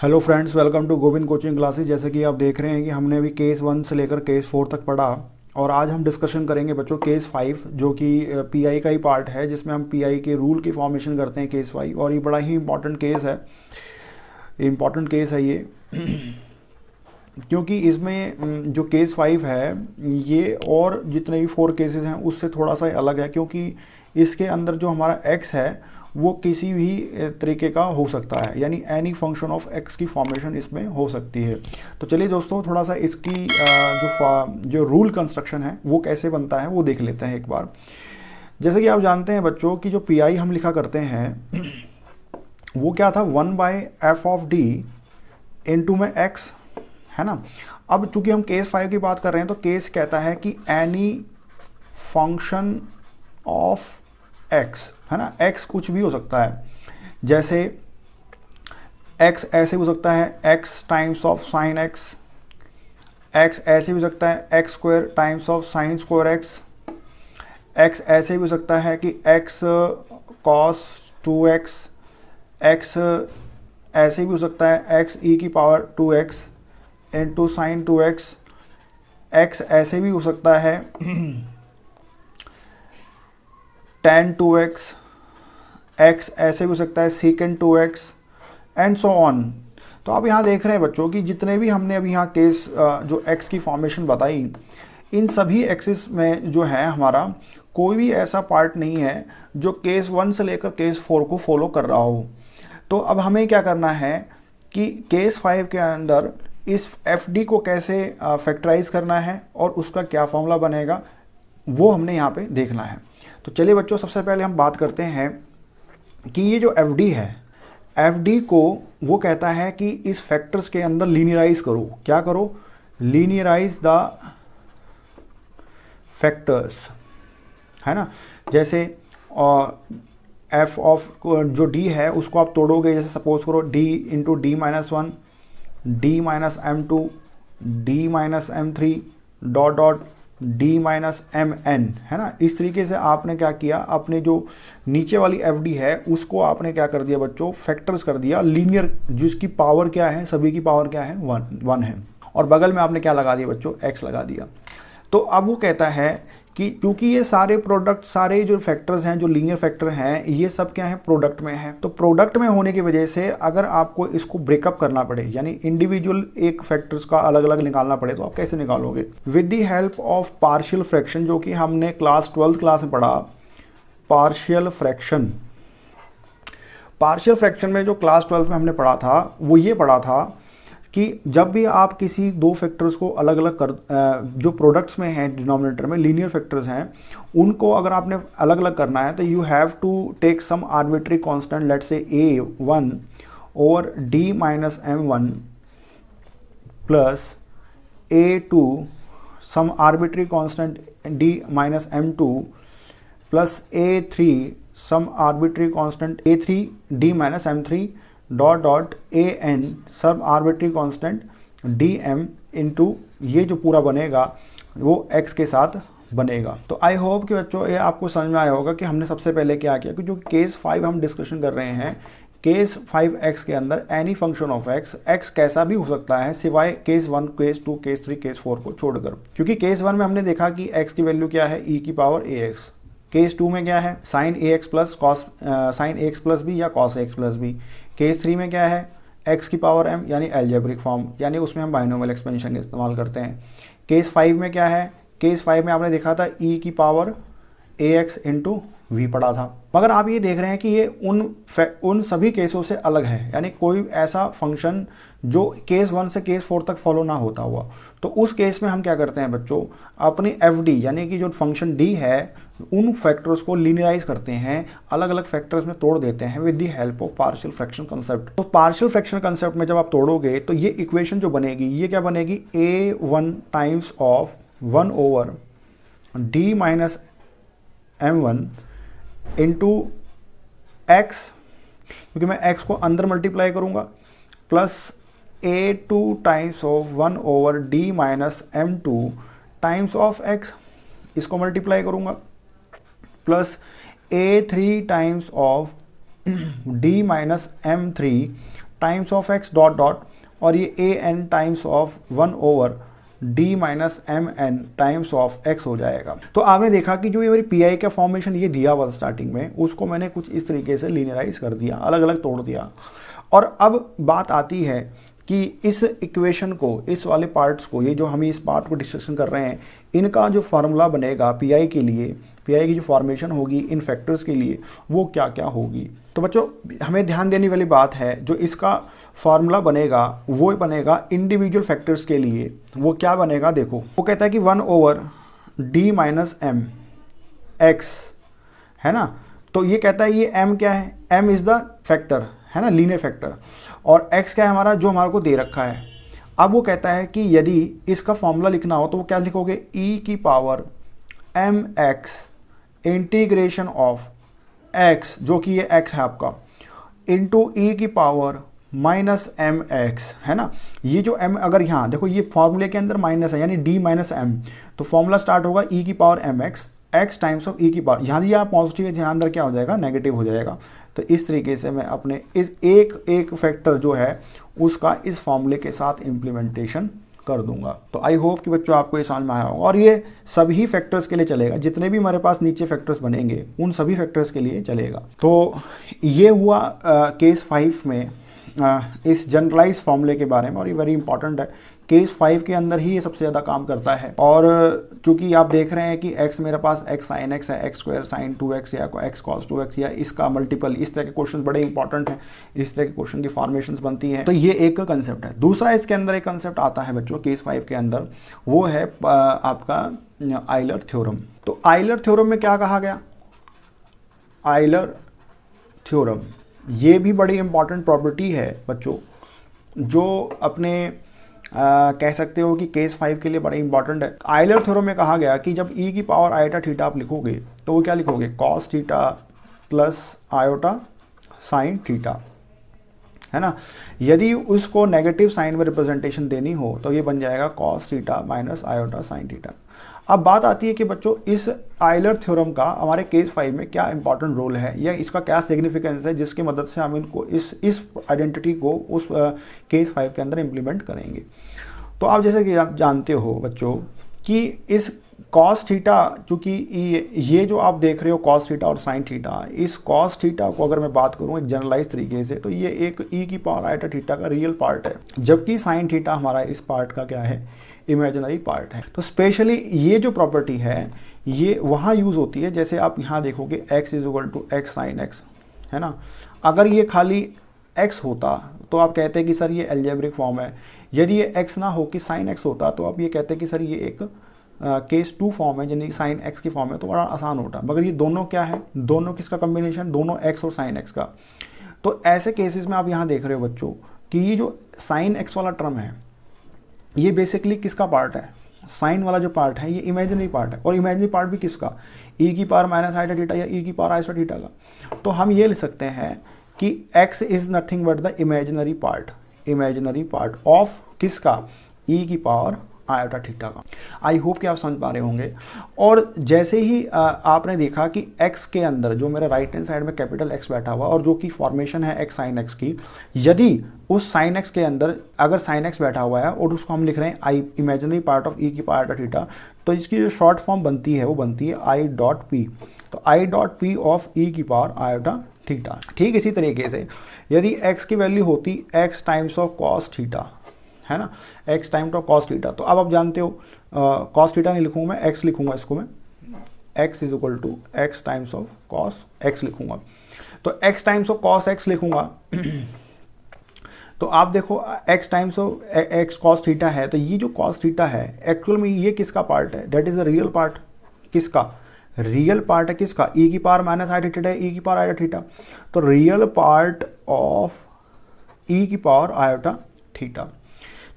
Hello friends, welcome to Govind coaching classes. जैसे कि आप देख रहे हैं कि हमने अभी केस 1 से लेकर केस 4 तक पढ़ा और आज हम डिस्कशन करेंगे बच्चों केस 5, जो कि पीआई का ही पार्ट है, जिसमें हम पीआई के रूल की फॉर्मेशन करते हैं केस 5। और ये बड़ा ही इम्पॉर्टेंट केस है ये क्योंकि इसमें जो केस 5 है ये और जितने भी 4 केसेस हैं उससे थोड़ा सा अलग है, क्योंकि इसके अंदर जो हमारा एक्स है वो किसी भी तरीके का हो सकता है, यानी एनी फंक्शन ऑफ एक्स की फॉर्मेशन इसमें हो सकती है। तो चलिए दोस्तों, थोड़ा सा इसकी जो रूल कंस्ट्रक्शन है वो कैसे बनता है वो देख लेते हैं एक बार। जैसे कि आप जानते हैं बच्चों कि जो पी आई हम लिखा करते हैं वो क्या था, 1/f(d) इंटू में एक्स, है ना। अब चूंकि हम केस 5 की बात कर रहे हैं तो केस कहता है कि एनी फंक्शन ऑफ एक्स, है ना। एक्स कुछ भी हो सकता है, जैसे एक्स ऐसे भी हो सकता है x times of sine x, x ऐसे भी हो सकता है x square times of sine square x, x ऐसे भी हो सकता है कि एक्स कॉस 2x, एक्स ऐसे भी हो सकता है एक्स ई की power 2x into sine 2x, x ऐसे भी हो सकता है tan 2x, एक्स ऐसे भी हो सकता है second 2x and so on. तो आप यहाँ देख रहे हैं बच्चों कि जितने भी हमने अभी यहाँ केस जो x की फॉर्मेशन बताई, इन सभी एक्सिस में जो है हमारा कोई भी ऐसा पार्ट नहीं है जो केस 1 से लेकर केस 4 को फॉलो कर रहा हो। तो अब हमें क्या करना है कि केस 5 के अंदर इस एफ डी को कैसे फैक्टराइज करना है और उसका क्या फॉर्मूला बनेगा वो हमने यहाँ पे देखना है। तो चलिए बच्चों, सबसे पहले हम बात करते हैं कि ये जो एफ डी है, एफ डी को वो कहता है कि इस फैक्टर्स के अंदर लीनियराइज करो। क्या करो? लीनियराइज द फैक्टर्स, है ना। जैसे एफ ऑफ जो डी है उसको आप तोड़ोगे, जैसे सपोज करो D into d-1, d-m2, d-m3 dot dot d-mn, है ना। इस तरीके से आपने क्या किया, अपने जो नीचे वाली एफ डी है उसको आपने क्या कर दिया बच्चों, फैक्टर्स कर दिया लीनियर, जिसकी पावर क्या है, सभी की पावर क्या है, 1 है। और बगल में आपने क्या लगा दिया बच्चों, x लगा दिया। तो अब वो कहता है कि क्योंकि ये सारे प्रोडक्ट, सारे जो फैक्टर्स हैं, जो लीनियर फैक्टर हैं, ये सब क्या है, प्रोडक्ट में है। तो प्रोडक्ट में होने की वजह से अगर आपको इसको ब्रेकअप करना पड़े, यानी इंडिविजुअल एक फैक्टर्स का अलग अलग निकालना पड़े, तो आप कैसे निकालोगे? With the help of partial fraction, जो कि हमने क्लास 12th क्लास में पढ़ा। पार्शियल फ्रैक्शन, पार्शियल फ्रैक्शन में जो क्लास 12th में हमने पढ़ा था वो ये पढ़ा था कि जब भी आप किसी दो फैक्टर्स को अलग अलग कर, जो प्रोडक्ट्स में हैं, डिनोमिनेटर में लीनियर फैक्टर्स हैं, उनको अगर आपने अलग अलग करना है तो you have to take some arbitrary constant, let's say a1 और d-m1 plus a2 some arbitrary constant d-m2 plus a3 some arbitrary constant a3 d-m3 dot dot A N सब arbitrary constant D M into ये जो पूरा बनेगा वो x के साथ बनेगा। तो आई होप कि बच्चों ये आपको समझ में आया होगा कि हमने सबसे पहले क्या किया, कि जो केस 5 हम डिस्कशन कर रहे हैं, केस 5x के अंदर एनी फंक्शन ऑफ x कैसा भी हो सकता है सिवाय केस 1, केस 2, केस 3, केस 4 को छोड़कर। क्योंकि केस 1 में हमने देखा कि x की वैल्यू क्या है, e की पावर ax। केस 2 में क्या है, sine ax plus cos sine ax plus B या cos ax plus B. Case 3 में क्या है, x की पावर m, यानी एल्जेब्रिक फॉर्म, यानी उसमें हम बाइनोमियल एक्सपेंशन इस्तेमाल करते हैं। केस 5 में क्या है, केस 5 में आपने देखा था e की पावर ax इंटू वी पढ़ा था। मगर आप ये देख रहे हैं कि ये उन सभी केसों से अलग है, यानी कोई ऐसा फंक्शन जो केस 1 से केस 4 तक फॉलो ना होता हुआ। तो उस केस में हम क्या करते हैं बच्चों, अपनी एफ डी यानी कि जो फंक्शन डी है उन फैक्टर्स को लीनियराइज करते हैं, अलग अलग फैक्टर्स में तोड़ देते हैं with the help of partial fraction concept. तो पार्शियल फ्रैक्शन कंसेप्ट में जब आप तोड़ोगे तो ये इक्वेशन जो बनेगी, ये क्या बनेगी, a1 times of 1 over d-m1 into X, क्योंकि मैं x को अंदर मल्टीप्लाई करूंगा, plus a2 times of 1 over d-m2 times of x, इसको मल्टीप्लाई करूंगा, plus a3 times of d-m3 times of X dot dot, और ये A N times of 1 over D minus M N times of X हो जाएगा। तो आपने देखा कि जो ये मेरी पी आई का फॉर्मेशन ये दिया हुआ स्टार्टिंग में, उसको मैंने कुछ इस तरीके से लीनियराइज कर दिया, अलग अलग तोड़ दिया। और अब बात आती है कि इस इक्वेशन को, इस वाले पार्ट्स को, ये जो हम इस पार्ट को डिस्कशन कर रहे हैं, इनका जो फार्मूला बनेगा पी आई के लिए, पी आई की जो फॉर्मेशन होगी इन फैक्टर्स के लिए, वो क्या क्या होगी। तो बच्चों हमें ध्यान देने वाली बात है, जो इसका फार्मूला बनेगा वो बनेगा इंडिविजुअल फैक्टर्स के लिए। वो क्या बनेगा देखो, वो कहता है कि 1 over D minus M X, है ना। तो ये कहता है ये m क्या है, m इज द फैक्टर, है ना, लीनियर फैक्टर, और x क्या है हमारा, जो हमारे को दे रखा है। अब वो कहता है कि यदि इसका फॉर्मूला लिखना हो तो वो क्या लिखोगे, e की power mx integration of x, जो कि ये x है आपका, इंटू e की पावर माइनस एम एक्स, है ना। ये जो m अगर यहाँ देखो ये फॉर्मूले के अंदर माइनस है, यानी d माइनस एम, तो फॉर्मूला स्टार्ट होगा e की power M X, X times of e की पावर, यहाँ दिया पॉजिटिव है, ध्यान अंदर क्या हो जाएगा, नेगेटिव हो जाएगा। तो इस तरीके से मैं अपने इस एक फैक्टर जो है उसका इस फॉर्मूले के साथ इम्प्लीमेंटेशन कर दूंगा। तो आई होप कि बच्चों आपको ये समझ में आया होगा, और ये सभी फैक्टर्स के लिए चलेगा, जितने भी हमारे पास नीचे फैक्टर्स बनेंगे उन सभी फैक्टर्स के लिए चलेगा। तो ये हुआ केस 5 में इस जनरलाइज फॉर्मूले के बारे में, और ये वेरी इंपॉर्टेंट है। केस 5 के अंदर ही ये सबसे ज़्यादा काम करता है। और चूंकि आप देख रहे हैं कि x मेरे पास x साइन x है, x स्क्वायर साइन 2x या x कॉस 2x या इसका मल्टीपल, इस तरह के क्वेश्चन बड़े इंपॉर्टेंट हैं, इस तरह के क्वेश्चन की फॉर्मेशंस बनती हैं। तो ये एक कंसेप्ट है। दूसरा इसके अंदर एक कंसेप्ट आता है बच्चों केस 5 के अंदर, वो है आपका आइलर थ्योरम। तो आइलर थ्योरम में क्या कहा गया, आइलर थ्योरम ये भी बड़ी इंपॉर्टेंट प्रॉपर्टी है बच्चों, जो अपने कह सकते हो कि केस 5 के लिए बड़ा इंपॉर्टेंट है। आइलर थ्योरम में कहा गया कि जब e की पावर आयोटा थीटा आप लिखोगे तो वो क्या लिखोगे, cos theta plus iota sine theta, है ना। यदि उसको नेगेटिव साइन में रिप्रेजेंटेशन देनी हो तो ये बन जाएगा cos theta minus iota sine theta. अब बात आती है कि बच्चों इस आइलर थ्योरम का हमारे केस 5 में क्या इंपॉर्टेंट रोल है, या इसका क्या सिग्निफिकेंस है, जिसकी मदद से हम इनको इस आइडेंटिटी को उस केस 5 के अंदर इम्प्लीमेंट करेंगे। तो आप जैसे कि आप जानते हो बच्चों कि इस कॉस थीटा, चूँकि ये जो आप देख रहे हो कॉस थीटा और साइन थीटा, इस कॉस थीटा को अगर मैं बात करूँ एक जनरलाइज तरीके से, तो ये एक e की पावर आयोटा थीटा का रियल पार्ट है, जबकि साइन थीटा हमारा इस पार्ट का क्या है, इमेजिनरी पार्ट है। तो स्पेशली ये जो प्रॉपर्टी है ये वहाँ यूज़ होती है, जैसे आप यहाँ देखोगे x is equal to X sine X, है ना। अगर ये खाली x होता तो आप कहते हैं कि सर ये एल्जेब्रिक फॉर्म है। यदि ये x ना हो कि साइन x होता तो आप ये कहते हैं कि सर ये एक केस 2 फॉर्म है, यानी साइन x की फॉर्म है, तो बड़ा आसान होता। मगर ये दोनों क्या है, दोनों किसका कम्बिनेशन, दोनों x और साइन x का। तो ऐसे केसेस में आप यहाँ देख रहे हो बच्चों कि ये जो साइन x वाला टर्म है ये बेसिकली किसका पार्ट है, साइन वाला जो पार्ट है ये इमेजिनरी पार्ट है, और इमेजिनरी पार्ट भी किसका, e की पावर माइनस आयोटा थीटा या e की पावर आयोटा थीटा का। तो हम ये लिख सकते हैं कि x is nothing but the imaginary part of किसका, e की पावर आयोटा थीटा का। आई होप कि आप समझ पा रहे होंगे। और जैसे ही आपने देखा कि x के अंदर जो मेरा राइट हैंड साइड में कैपिटल x बैठा हुआ और जो कि फॉर्मेशन है x साइन x की, यदि उस साइन x के अंदर अगर साइन x बैठा हुआ है और उसको हम लिख रहे हैं आई इमेजिनरी पार्ट ऑफ e की पावर आयोटा थीटा, तो इसकी जो शॉर्ट फॉर्म बनती है वो बनती है आई डॉट पी। तो I dot P of e की पावर आयोटा थीटा। ठीक इसी तरीके से यदि x की वैल्यू होती x times of cos theta, है ना, x time to cos theta, तो अब आप जानते हो कॉस थीटा नहीं लिखूंगा मैं, x लिखूंगा इसको मैं, x is equal to x times of cos x लिखूंगा। तो x times of cos x लिखूंगा तो आप देखो x times of x cos theta है, तो ये जो कॉस थीटा है एक्चुअल में ये किसका पार्ट है, that is the real part, किसका, रियल पार्ट है किसका, e की पावर माइनस आयोटा थीटा है, e की पावर आयोटा थीटा। तो रियल पार्ट ऑफ e की पावर आयोटा थीटा।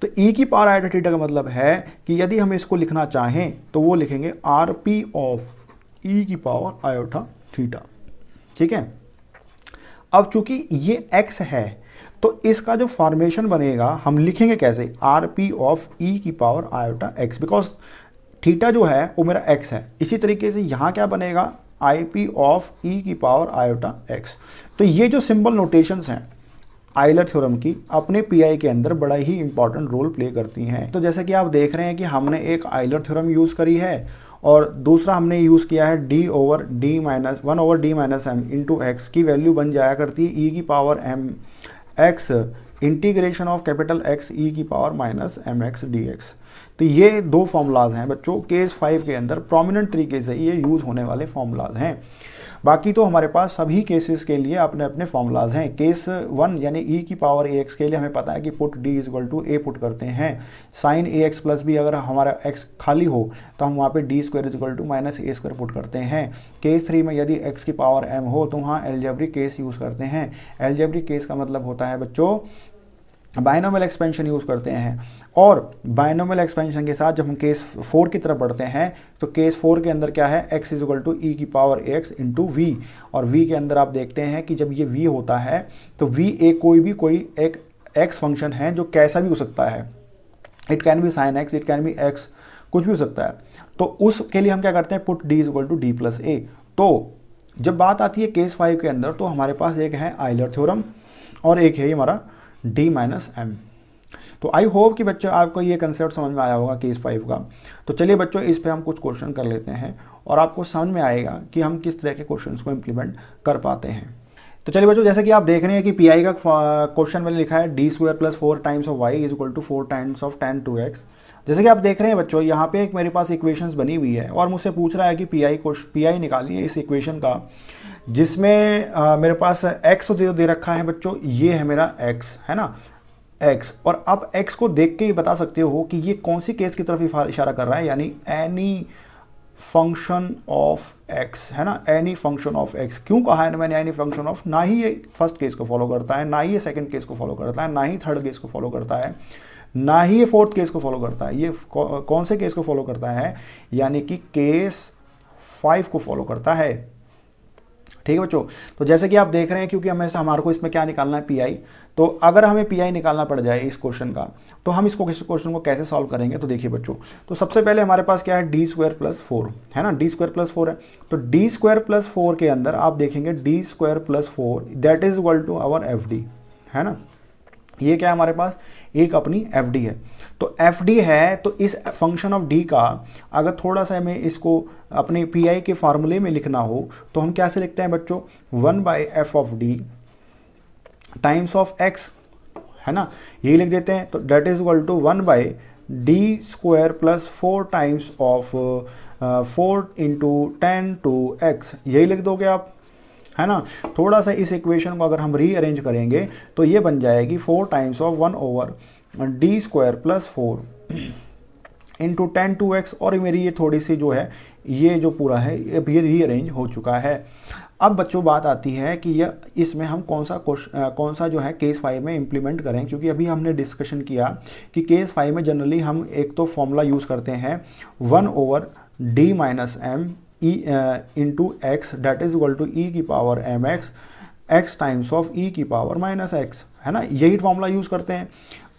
तो e की पावर आयोटा थीटा का मतलब है कि यदि हम इसको लिखना चाहें तो वो लिखेंगे आर पी ऑफ e की पावर आयोटा थीटा। ठीक है। अब चूंकि ये x है तो इसका जो फॉर्मेशन बनेगा हम लिखेंगे कैसे, आर पी ऑफ e की power iota x, because theta जो है वो मेरा x है। इसी तरीके से यहाँ क्या बनेगा, आई पी ऑफ e की पावर आयोटा x। तो ये जो सिंबल नोटेशंस हैं आयलर थ्योरम की अपने पीआई के अंदर बड़ा ही इंपॉर्टेंट रोल प्ले करती हैं। तो जैसे कि आप देख रहे हैं कि हमने एक आयलर थ्योरम यूज़ करी है और दूसरा हमने यूज़ किया है D over D minus one over D minus M into X की वैल्यू बन जाया करती है ई की power M X integration of capital X E की power minus M X D X. तो ये दो फॉर्मूलाज हैं बच्चों, केस 5 के अंदर प्रोमिनेंट तरीके से ये यूज़ होने वाले फॉर्मूलाज हैं। बाकी तो हमारे पास सभी केसेस के लिए अपने अपने फॉर्मूलाज हैं। केस 1 यानी ई की पावर ए एक्स के लिए हमें पता है कि put D is equal to A put करते हैं, sine A X plus B अगर हमारा एक्स खाली हो तो हम वहाँ पे D square is equal to minus A square put करते हैं। केस 3 में यदि एक्स की पावर एम हो तो वहाँ एलजेब्रिक केस यूज़ करते हैं। एलजेब्रिक केस का मतलब होता है बच्चों बायनोमियल एक्सपेंशन यूज़ करते हैं। और बायनोमियल एक्सपेंशन के साथ जब हम केस 4 की तरफ बढ़ते हैं तो केस 4 के अंदर क्या है, x is equal to E की पावर एक्स इंटू वी, और v के अंदर आप देखते हैं कि जब ये v होता है तो v एक कोई एक x फंक्शन है जो कैसा भी हो सकता है, it can be sine x, it can be x, कुछ भी हो सकता है। तो उसके लिए हम क्या करते हैं, put d is equal to D plus A. तो जब बात आती है केस 5 के अंदर तो हमारे पास एक है आयलर थ्योरम और एक है हमारा d माइनस एम। तो आई होप कि बच्चों आपको ये कंसेप्ट समझ में आया होगा केस 5 का। तो चलिए बच्चों इस पे हम कुछ क्वेश्चन कर लेते हैं और आपको समझ में आएगा कि हम किस तरह के क्वेश्चंस को इम्प्लीमेंट कर पाते हैं। तो चलिए बच्चों जैसे कि आप देख रहे हैं कि पीआई का क्वेश्चन मैंने लिखा है D square plus 4 times of Y is equal to 4 times of tan 2x। जैसे कि आप देख रहे हैं बच्चों यहाँ पे एक मेरे पास इक्वेशंस बनी हुई है और मुझसे पूछ रहा है कि पीआई निकालिए इस इक्वेशन का जिसमें मेरे पास x जो दे रखा है बच्चों, ये है मेरा x, है ना x। और आप x को देख के ही बता सकते हो कि ये कौन सी केस की तरफ इशारा कर रहा है, यानी एनी फंक्शन ऑफ x, है ना, एनी फंक्शन ऑफ x। क्यों कहा है मैंने एनी फंक्शन ऑफ, ना ही ये फर्स्ट केस को फॉलो करता है, ना ही ये सेकंड केस को फॉलो करता है, ना ही थर्ड केस को फॉलो करता है, ना ही ये फोर्थ केस को फॉलो करता है। ये कौन से केस को फॉलो करता है, यानी कि केस 5 को फॉलो करता है। ठीक है बच्चों, तो जैसे कि आप देख रहे हैं क्योंकि हमारे को इसमें क्या निकालना है, पीआई। तो अगर हमें पीआई निकालना पड़ जाए इस क्वेश्चन का तो हम इसको क्वेश्चन को कैसे सॉल्व करेंगे। तो देखिए बच्चों, तो सबसे पहले हमारे पास क्या है, डी स्क्वायर प्लस 4 है ना, डी स्क्वायर प्लस 4 है। तो डी स्क्वायर प्लस 4 के अंदर आप देखेंगे D square plus 4 that is equal to our F D, है ना। ये क्या है हमारे पास, एक अपनी एफ डी है। तो एफ डी है तो इस फंक्शन ऑफ डी का अगर थोड़ा सा हमें इसको अपने पी आई के फार्मूले में लिखना हो तो हम कैसे लिखते हैं बच्चों, 1 by F of D times of X, है ना, ये लिख देते हैं। तो that is equal to 1 by D square plus 4 times of 4 into tan 2x, यही लिख दोगे आप, है ना। थोड़ा सा इस इक्वेशन को अगर हम रीअरेंज करेंगे तो ये बन जाएगी 4 times of 1 over D square plus 4 into tan 2x। और मेरी ये थोड़ी सी जो है ये जो पूरा है ये रीअरेंज हो चुका है। अब बच्चों बात आती है कि यह इसमें हम कौन सा जो है केस 5 में इम्प्लीमेंट करें, क्योंकि अभी हमने डिस्कशन किया कि केस 5 में जनरली हम एक तो फॉर्मूला यूज़ करते हैं 1 over D minus M E into X that is equal to E की power M X X times of E की पावर माइनस एक्स, है ना, यही फॉर्मूला यूज़ करते हैं।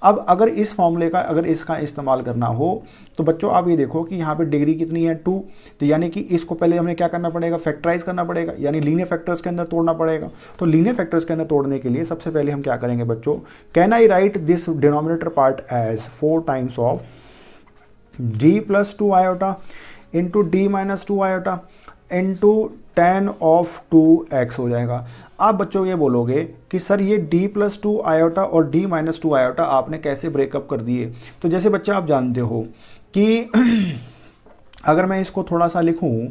अब अगर इस फॉर्मूले का अगर इसका इस्तेमाल करना हो तो बच्चों आप ये देखो कि यहाँ पे डिग्री कितनी है 2, तो यानी कि इसको पहले हमें क्या करना पड़ेगा, फैक्टराइज करना पड़ेगा, यानी लीनियर फैक्टर्स के अंदर तोड़ना पड़ेगा। तो लीनियर फैक्टर्स के अंदर तोड़ने के लिए सबसे पहले हम क्या करेंगे बच्चों, can I write this denominator part as 4 times of d plus 2 iota into D minus 2 iota into tan of 2x हो जाएगा। आप बच्चों ये बोलोगे कि सर ये d प्लस 2 आयोटा और d माइनस 2 आयोटा आपने कैसे ब्रेकअप कर दिए। तो जैसे बच्चे आप जानते हो कि अगर मैं इसको थोड़ा सा लिखूं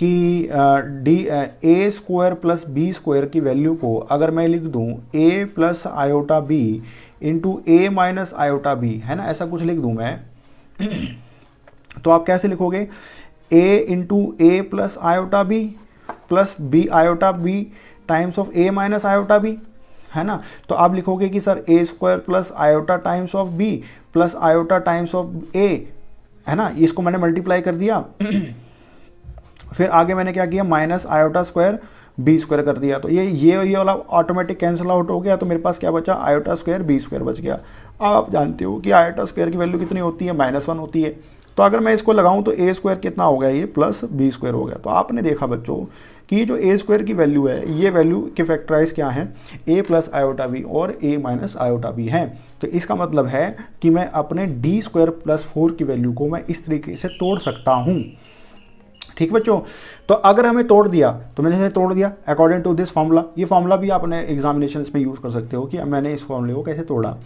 कि a square plus B square की वैल्यू को अगर मैं लिख दूं a plus iota b into a minus iota b, है ना, ऐसा कुछ लिख दूं मैं तो आप कैसे लिखोगे, a into A plus iota B plus B iota B times of A minus iota B, है ना। तो आप लिखोगे कि sir A square plus iota times of B plus iota times of A, है ना, इसको मैंने मल्टीप्लाई कर दिया फिर आगे मैंने क्या किया, minus iota square B square कर दिया। तो ये वाला ऑटोमेटिक कैंसिल आउट हो गया। तो मेरे पास क्या बचा, आयोटा स्क्वायर बी स्क्वायर बच गया। अब आप जानते हो कि आयोटा स्क्वायर की वैल्यू कितनी होती है, -1 होती है। तो अगर मैं इसको लगाऊं तो ए स्क्वायर कितना हो गया, ये प्लस बी स्क्वायर हो गया। तो आपने देखा बच्चों कि जो ए स्क्वायर की वैल्यू है, ये वैल्यू के फैक्टराइज क्या है, ए प्लस आयोटा बी और ए माइनस आयोटा बी है। तो इसका मतलब है कि मैं अपने डी स्क्वायर प्लस 4 की वैल्यू को मैं इस तरीके से तोड़ सकता हूँ। ठीक बच्चों, तो अगर हमें तोड़ दिया तो मैंने तोड़ दिया अकॉर्डिंग टू दिस फॉर्मूला। ये फॉर्मूला भी आपने एग्जामिनेशंस में यूज़ कर सकते हो कि मैंने इस फॉर्मूले को कैसे तोड़ा।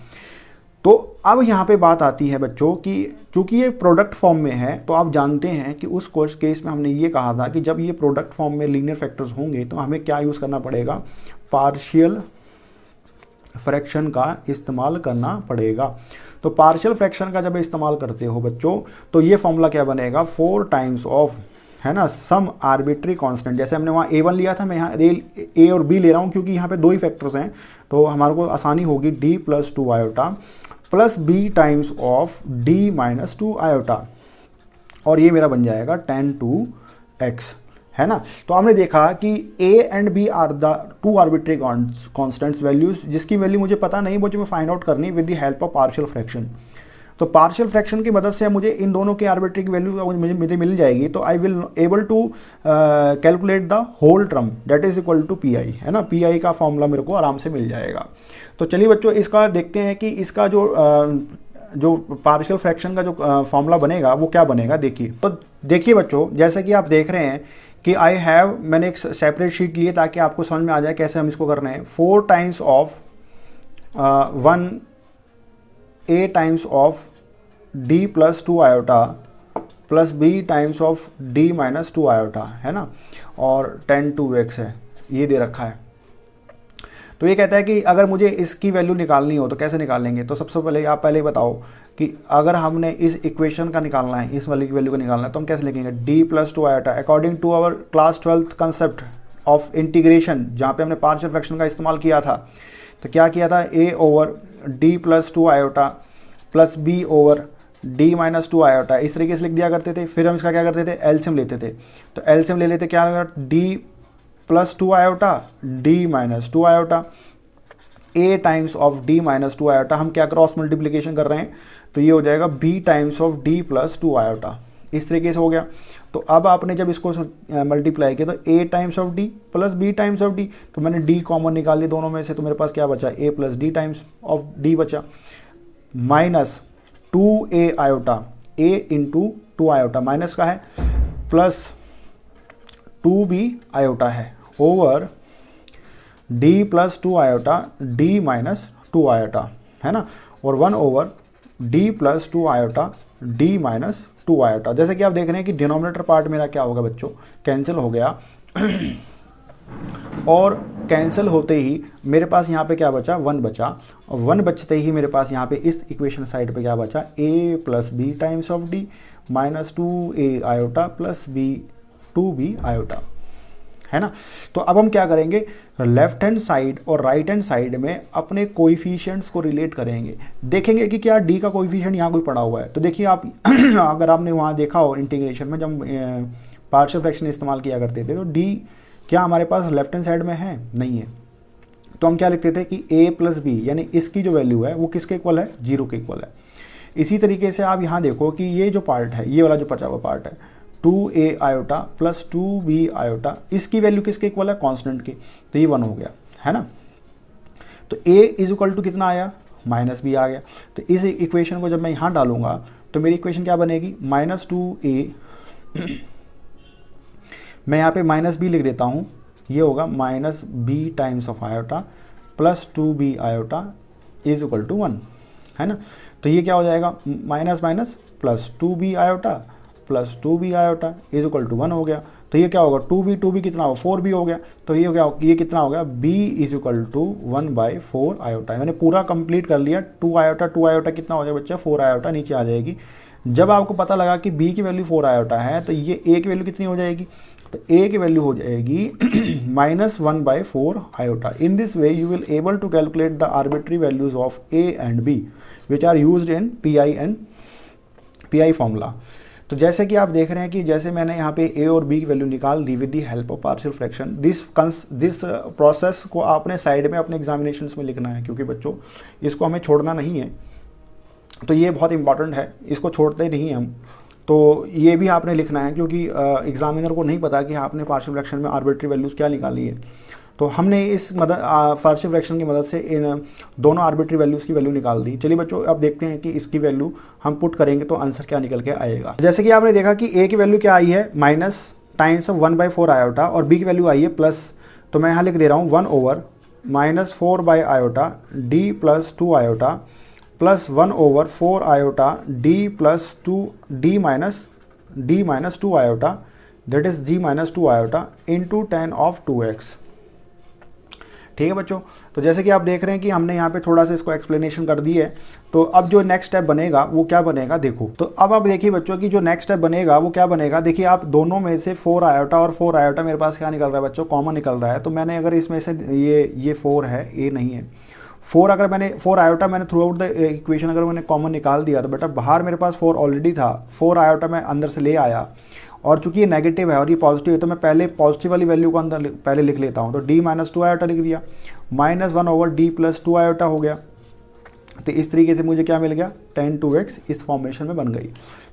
तो अब यहाँ पे बात आती है बच्चों कि चूंकि ये प्रोडक्ट फॉर्म में है, तो आप जानते हैं कि उस कोर्स केस में हमने ये कहा था कि जब ये प्रोडक्ट फॉर्म में लीनियर फैक्टर्स होंगे तो हमें क्या यूज़ करना पड़ेगा, पार्शियल फ्रैक्शन का इस्तेमाल करना पड़ेगा। तो पार्शियल फ्रैक्शन का जब इस्तेमाल करते हो बच्चों तो ये फॉर्मूला क्या बनेगा, 4 टाइम्स ऑफ, है ना, सम आर्बिट्री कांस्टेंट। जैसे हमने वहाँ A1 लिया था, मैं यहाँ ए और B ले रहा हूँ क्योंकि यहाँ पे दो ही फैक्टर्स हैं, तो हमारे को आसानी होगी D plus 2 iota plus B times of D minus 2 iota, और ये मेरा बन जाएगा 10 to x, है ना। तो हमने देखा कि A and B are the 2 arbitrary constants values, जिसकी वैल्यू मुझे पता नहीं, वो जो मैं फाइंड आउट करनी with the help of partial fraction. तो पार्शियल फ्रैक्शन की मदद से मुझे इन दोनों के आर्बिट्री की वैल्यू मुझे मिल जाएगी। तो I will able to calculate the whole term that is equal to P I, है ना। पी आई का फॉर्मूला मेरे को आराम से मिल जाएगा। तो चलिए बच्चों इसका देखते हैं कि इसका जो पार्शियल फ्रैक्शन का जो फॉर्मूला बनेगा वो क्या बनेगा। देखिए, तो देखिए बच्चों, जैसे कि आप देख रहे हैं कि मैंने एक सेपरेट शीट ली है ताकि आपको समझ में आ जाए कैसे हम इसको करना है। 4 times of 1 A times of D plus 2 iota plus B times of D minus 2 iota, है ना, और 10 to x है, ये दे रखा है। तो ये कहता है कि अगर मुझे इसकी वैल्यू निकालनी हो तो कैसे निकालेंगे। तो सबसे पहले आप पहले बताओ कि अगर हमने इस इक्वेशन का निकालना है, इस वाली की वैल्यू का निकालना है, तो हम कैसे लिखेंगे, D plus 2 iota according to our class 12th concept of integration, जहाँ पे हमने पार्शियल फ्रैक्शन का इस्तेमाल किया था। तो क्या किया था, A over D plus 2 iota plus B over D minus 2 iota, इस तरीके से लिख दिया करते थे। फिर हम इसका क्या करते थे, एलसीएम लेते थे। तो एलसीएम ले लेते, क्या होगा, D plus 2 iota D minus 2 iota, A times of D minus 2 iota, हम क्या क्रॉस मल्टीप्लीकेशन कर रहे हैं, तो ये हो जाएगा B times of D plus 2 iota, इस तरीके से हो गया। तो अब आपने जब इसको मल्टीप्लाई किया तो A times of D plus B times of D, तो मैंने D कॉमन निकाल लिया दोनों में से, तो मेरे पास क्या बचा, A plus D times of D बचा, minus 2A iota, A into 2 iota minus का है, प्लस 2B आयोटा है over D plus 2 iota D minus 2 iota, है ना, और 1 over D plus 2 iota D minus 2 iota. जैसे कि आप देख रहे हैं कि डिनोमिनेटर पार्ट मेरा क्या होगा बच्चों, कैंसिल हो गया और कैंसिल होते ही मेरे पास यहाँ पे क्या बचा, 1 बचा, और 1 बचते ही मेरे पास यहाँ पे इस इक्वेशन साइड पे क्या बचा, A plus B times of D minus 2A iota plus B 2B iota, है ना। तो अब हम क्या करेंगे, लेफ्ट हैंड साइड और राइट हैंड साइड में अपने कोएफिशिएंट्स को रिलेट करेंगे, देखेंगे कि क्या D का कोएफिशिएंट यहाँ कोई पड़ा हुआ है। तो देखिए आप अगर आपने वहाँ देखा हो इंटीग्रेशन में जब पार्शियल फ्रैक्शन इस्तेमाल किया करते थे, तो D क्या हमारे पास लेफ्ट हैंड साइड में है, नहीं है। तो हम क्या लिखते थे कि A प्लस B, यानी इसकी जो वैल्यू है वो किसके इक्वल है, 0 के इक्वल है। इसी तरीके से आप यहाँ देखो कि ये जो पार्ट है, ये वाला जो बचा हुआ पार्ट है 2A iota plus 2B iota, इसकी वैल्यू किसके इक्वल है, कांस्टेंट की, तो ये 1 हो गया, है ना। तो A इज इक्वल टू कितना आया, माइनस B आ गया। तो इस इक्वेशन को जब मैं यहाँ डालूंगा तो मेरी इक्वेशन क्या बनेगी, माइनस 2A, मैं यहाँ पे माइनस B लिख देता हूँ, ये होगा minus B times of iota plus 2B iota is equal to 1, है ना। तो ये क्या हो जाएगा, minus minus plus 2B iota plus 2B iota is equal to 1 हो गया। तो ये क्या होगा, 2B कितना होगा, 4B हो गया। तो ये क्या, ये कितना हो गया, B is equal to 1/4 iota. मैंने पूरा कंप्लीट कर लिया। 2 आयोटा कितना हो जाएगा बच्चा, 4 आयोटा नीचे आ जाएगी। जब आपको पता लगा कि B की वैल्यू 4 आयोटा है तो ये A की वैल्यू कितनी हो जाएगी, तो A की वैल्यू हो जाएगी minus 1/4 iota. In this way you will able to calculate the arbitrary values of A and B which are used in PI formula. तो जैसे कि आप देख रहे हैं कि जैसे मैंने यहाँ पे A और B की वैल्यू निकाल दी with the help of partial fraction. This process को आपने साइड में अपने एग्जामिनेशंस में लिखना है, क्योंकि बच्चों इसको हमें छोड़ना नहीं है। तो ये बहुत इंपॉर्टेंट है, इसको छोड़ते नहीं हम। तो ये भी आपने लिखना है, क्योंकि एग्जामिनर को नहीं पता कि आपने पार्शियल फ्रैक्शन में आर्बिट्री वैल्यूज़ क्या निकाली है। तो हमने इस मदद पार्शियल फ्रैक्शन की मदद से इन दोनों आर्बिट्री वैल्यूज़ की वैल्यू निकाल दी। चलिए बच्चों, अब देखते हैं कि इसकी वैल्यू हम पुट करेंगे तो आंसर क्या निकल के आएगा। जैसे कि आपने देखा कि ए की वैल्यू क्या आई है, माइनस टाइम्स ऑफ 1/4 आयोटा, और बी की वैल्यू आई है प्लस, तो मैं यहाँ लिख दे रहा हूँ 1/-4 D plus 2 iota plus 1/4 iota D plus 2 D minus 2 iota, that is D minus 2 iota into 10 of 2x। ठीक है बच्चों, तो जैसे कि आप देख रहे हैं कि हमने यहाँ पे थोड़ा सा इसको एक्सप्लेनेशन कर दी है। तो अब जो नेक्स्ट स्टेप बनेगा वो क्या बनेगा देखो। तो अब आप देखिए बच्चों की जो नेक्स्ट स्टेप बनेगा वो क्या बनेगा। देखिए आप दोनों में से 4 आयोटा और 4 आयोटा मेरे पास क्या निकल रहा है बच्चों, कॉमन निकल रहा है। तो मैंने अगर इसमें से ये 4 है, ये नहीं है 4, अगर मैंने 4 आयोटा मैंने थ्रू आउट द इक्वेशन अगर मैंने कॉमन निकाल दिया तो बेटा बाहर मेरे पास 4 ऑलरेडी था, 4 आयोटा मैं अंदर से ले आया, और चूंकि ये नेगेटिव है और ये पॉजिटिव है तो मैं पहले पॉजिटिव वाली वैल्यू को अंदर पहले लिख लेता हूँ। तो d माइनस 2 आयोटा लिख दिया, माइनस 1/d प्लस 2 आयोटा हो गया। तो इस तरीके से मुझे क्या मिल गया, 10(2x) इस फॉर्मेशन में बन गई।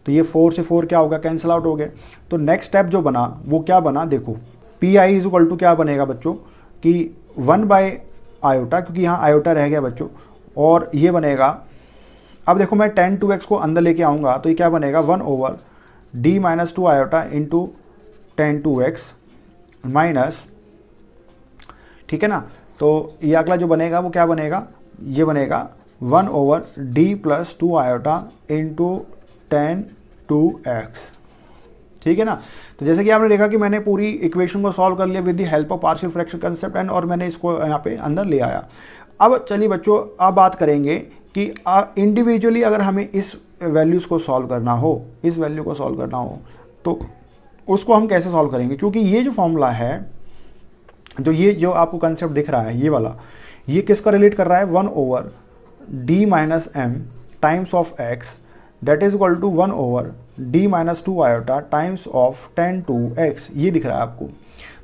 तो ये 4 से 4 क्या होगा, कैंसिल आउट हो गए। तो नेक्स्ट स्टेप जो बना वो क्या बना देखो, P I is equal to क्या बनेगा बच्चों कि 1/आयोटा, क्योंकि यहाँ आयोटा रह गया बच्चों, और ये बनेगा। अब देखो मैं 10(2x) को अंदर लेके आऊँगा तो ये क्या बनेगा, 1/d minus 2 iota into 10(2x) minus, ठीक है ना। तो ये अगला जो बनेगा वो क्या बनेगा, ये बनेगा 1/d plus 2 iota into 10(2x), ठीक है ना। तो जैसे कि आपने देखा कि मैंने पूरी इक्वेशन को सॉल्व कर लिया with the help of partial fraction concept and, और मैंने इसको यहाँ पे अंदर ले आया। अब चलिए बच्चों, अब बात करेंगे कि इंडिविजुअली अगर हमें इस वैल्यूज़ को सॉल्व करना हो, इस वैल्यू को सॉल्व करना हो तो उसको हम कैसे सॉल्व करेंगे। क्योंकि ये जो फॉर्मूला है, जो आपको कंसेप्ट दिख रहा है ये वाला, ये किसका रिलेट कर रहा है, 1/d minus m times of x, that is equal to 1/d minus 2 iota times of 10(2x), ये दिख रहा है आपको।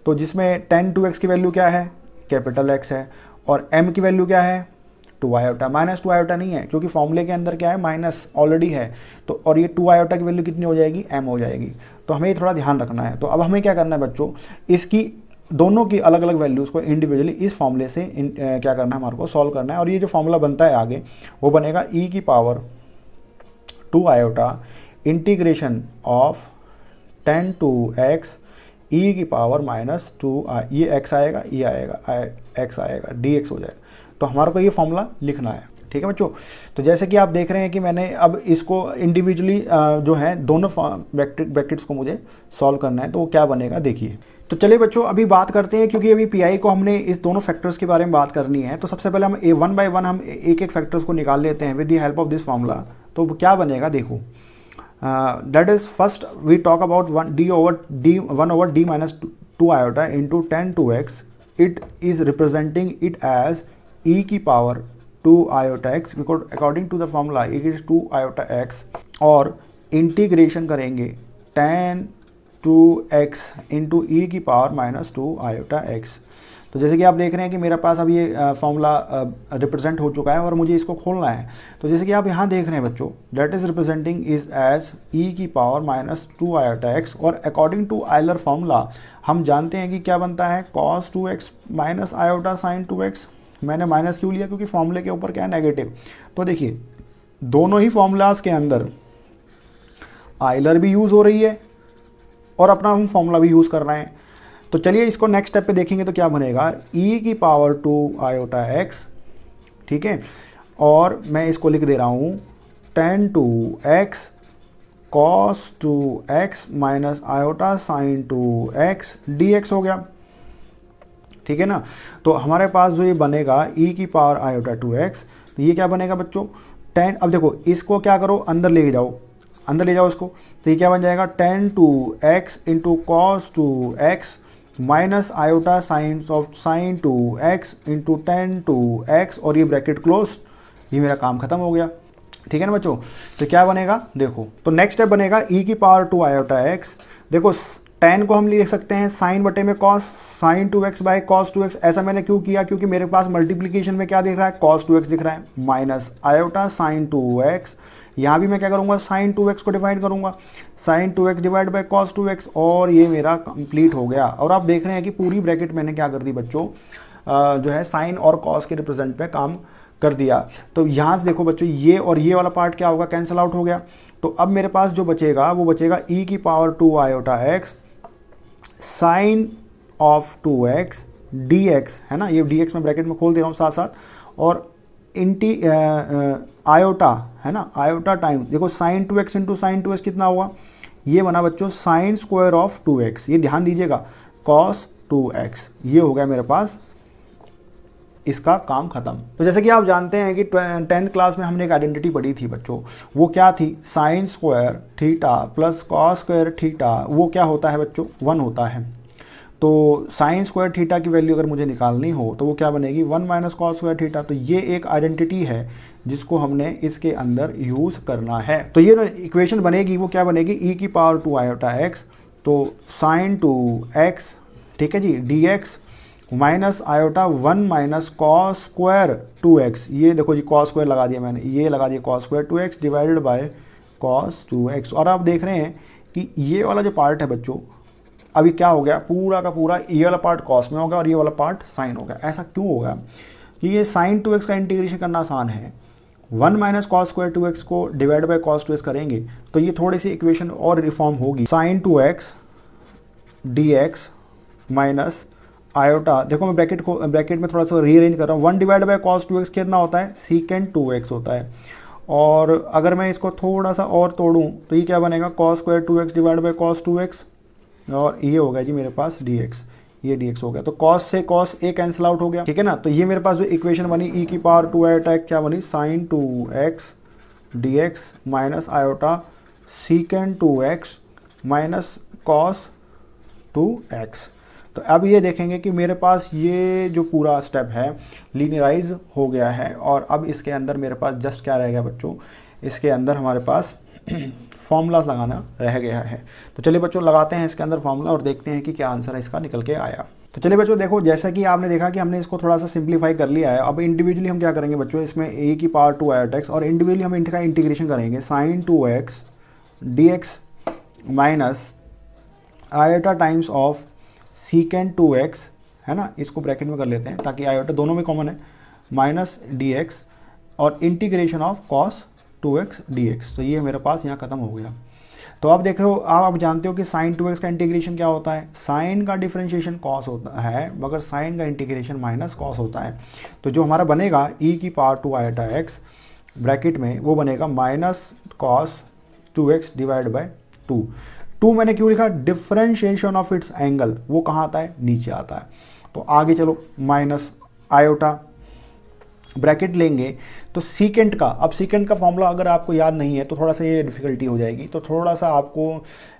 तो जिसमें 10(2x) की वैल्यू क्या है, कैपिटल X है, और m की वैल्यू क्या है, 2 आयोटा। माइनस 2 आयोटा नहीं है क्योंकि फॉर्मूले के अंदर क्या है, माइनस ऑलरेडी है। तो और ये 2 आयोटा की वैल्यू कितनी हो जाएगी, m हो जाएगी। तो हमें ये थोड़ा ध्यान रखना है। तो अब हमें क्या करना है बच्चों, इसकी दोनों की अलग अलग वैल्यूज़ को इंडिविजुअली इस फॉर्मूले से क्या करना है, हमारे को सॉल्व करना है। और ये जो फॉर्मूला बनता है आगे वो बनेगा e की power 2 iota integration of 10(2x) e की पावर माइनस 2, ये x आएगा, ये आएगा x आएगा, dx हो जाएगा। तो हमारे को ये फॉर्मूला लिखना है, ठीक है बच्चों। तो जैसे कि आप देख रहे हैं कि मैंने अब इसको इंडिविजुअली जो है दोनों ब्रैकेट्स को मुझे सॉल्व करना है। तो वो क्या बनेगा देखिए। तो चलिए बच्चों अभी बात करते हैं, क्योंकि अभी पीआई को हमने इस दोनों फैक्टर्स के बारे में बात करनी है। तो सबसे पहले हम वन बाय वन हम एक एक फैक्टर्स को निकाल लेते हैं with the help of this formula. तो क्या बनेगा देखो, that is first we talk about 1/d minus 2 iota into 10(2x), it is representing it as e की power 2 iota x, because according to the formula it is 2 iota x, और integration करेंगे 10(2x) into ई की power minus 2 iota x। तो जैसे कि आप देख रहे हैं कि मेरे पास अब ये फॉर्मूला रिप्रेजेंट हो चुका है और मुझे इसको खोलना है। तो जैसे कि आप यहाँ देख रहे हैं बच्चों, that is representing is as e की पावर माइनस 2 आयोटा x, और अकॉर्डिंग टू आयलर फॉर्मूला हम जानते हैं कि क्या बनता है, cos 2x minus iota sin 2x। मैंने माइनस क्यों लिया, क्योंकि फॉर्मूले के ऊपर क्या है, नेगेटिव। तो देखिए दोनों ही फॉर्मूलाज के अंदर आयलर भी यूज़ हो रही है और अपना हम फॉर्मूला भी यूज़ कर रहे हैं। तो चलिए इसको नेक्स्ट स्टेप पे देखेंगे तो क्या बनेगा, e की पावर 2 आयोटा x, ठीक है, और मैं इसको लिख दे रहा हूँ 10(2x) cos 2x minus iota sin 2x dx हो गया, ठीक है ना। तो हमारे पास जो ये बनेगा e की पावर आयोटा 2x, तो ये क्या बनेगा बच्चों 10। अब देखो इसको क्या करो, अंदर ले जाओ, अंदर ले जाओ इसको। तो ये क्या बन जाएगा 10(2x) into cos 2x minus iota sin 2x into 10(2x), और ये ब्रैकेट क्लोज, ये मेरा काम खत्म हो गया, ठीक है ना बच्चों। तो क्या बनेगा देखो, तो नेक्स्ट स्टेप बनेगा e की पावर 2 आयोटा x। देखो 10 को हम लिख सकते हैं साइन बटे में cos sin 2x bye cos 2x। ऐसा मैंने क्यों किया, क्योंकि मेरे पास मल्टीप्लीकेशन में क्या दिख रहा है, cos 2x दिख रहा है, माइनस आयोटा sin 2x यहाँ भी मैं क्या करूँगा, साइन 2x को डिवाइड करूँगा, sign 2x divide by cos 2x, और ये मेरा कंप्लीट हो गया। और आप देख रहे हैं कि पूरी ब्रैकेट मैंने क्या कर दी बच्चों, जो है साइन और कॉस के रिप्रेजेंट पे काम कर दिया। तो यहाँ से देखो बच्चों, ये और ये वाला पार्ट क्या होगा, कैंसिल आउट हो गया। तो अब मेरे पास जो बचेगा वो बचेगा e की power 2 iota x sine of 2x dx, है ना, ये dx मैं ब्रैकेट में खोल दे रहा हूँ साथ साथ, और इंटी आयोटा, है ना, आयोटा टाइम देखो sine 2x into sine 2x कितना हुआ, ये बना बच्चों साइन स्क्वायर ऑफ 2x, ये ध्यान दीजिएगा, कॉस 2x, ये हो गया मेरे पास, इसका काम खत्म। तो जैसे कि आप जानते हैं कि 10th क्लास में हमने एक आइडेंटिटी पढ़ी थी बच्चों, वो क्या थी, sine square theta plus cos square theta, वो क्या होता है बच्चों, 1 होता है। तो साइन स्क्वायर थीटा की वैल्यू अगर मुझे निकालनी हो तो वो क्या बनेगी, 1 माइनस कॉस स्क्वायर थीटा। तो ये एक आइडेंटिटी है जिसको हमने इसके अंदर यूज़ करना है। तो ये इक्वेशन बनेगी, वो क्या बनेगी, e की पावर 2 आयोटा x, तो साइन 2x, ठीक है जी, dx minus iota 1 minus cos square 2x, ये देखो जी कॉस स्क्वायर लगा दिया मैंने, ये लगा दिया cos square 2x divided by cos 2x। और आप देख रहे हैं कि ये वाला जो पार्ट है बच्चों, अभी क्या हो गया, पूरा का पूरा ये वाला पार्ट कॉस में हो गया और ये वाला पार्ट साइन हो गया। ऐसा क्यों होगा, कि ये साइन 2x का इंटीग्रेशन करना आसान है, 1 माइनस कॉस स्क्वायर 2x को डिवाइड बाय कॉस 2x करेंगे तो ये थोड़ी सी इक्वेशन और रिफॉर्म होगी, sine 2x dx minus iota, देखो मैं ब्रैकेट में थोड़ा सा रीअरेंज कर रहा हूँ, 1 डिवाइड बाय कॉस 2x कितना होता है, सीकेंट 2x होता है। और अगर मैं इसको थोड़ा सा और तोड़ूँ तो ये क्या बनेगा, cos square 2x divide by cos 2x, और ये हो गया जी मेरे पास dx, ये dx हो गया। तो cos से cos a कैंसिल आउट हो गया, ठीक है ना। तो ये मेरे पास जो इक्वेशन बनी e की पावर 2 आयोटा क्या बनी, sine 2x dx minus iota secant 2x minus cos 2x। तो अब ये देखेंगे कि मेरे पास ये जो पूरा स्टेप है लीनियराइज हो गया है, और अब इसके अंदर मेरे पास जस्ट क्या रह गया बच्चों, इसके अंदर हमारे पास फॉर्मूला लगाना रह गया है। तो चलिए बच्चों लगाते हैं इसके अंदर फॉर्मूला और देखते हैं कि क्या आंसर है इसका निकल के आया। तो चलिए बच्चों देखो, जैसा कि आपने देखा कि हमने इसको थोड़ा सा सिंप्लीफाई कर लिया है। अब इंडिविजुअली हम क्या करेंगे बच्चों, इसमें a की पावर 2 आयोटा x, और इंडिविजुअली हम इनका इंटीग्रेशन करेंगे, sine 2x dx minus iota times of secant 2x, है ना, इसको ब्रैकेट में कर लेते हैं ताकि आयोटा दोनों में कॉमन है, माइनस dx और integration of cos 2x dx। तो ये मेरे पास यहाँ खत्म हो गया। तो आप देख रहे हो, आप जानते हो कि साइन 2x का इंटीग्रेशन क्या होता है, साइन का डिफरेंशिएशन कॉस होता है, मगर साइन का इंटीग्रेशन माइनस कॉस होता है। तो जो हमारा बनेगा e की पावर 2 आयोटा x ब्रैकेट में, वो बनेगा minus cos 2x divide by 2 मैंने क्यों लिखा, डिफरेंशिएशन ऑफ इट्स एंगल, वो कहाँ आता है, नीचे आता है। तो आगे चलो, माइनस आयोटा ब्रैकेट लेंगे तो सीकेंट का, अब सीकेंट का फॉर्मूला अगर आपको याद नहीं है तो थोड़ा सा ये डिफिकल्टी हो जाएगी। तो थोड़ा सा आपको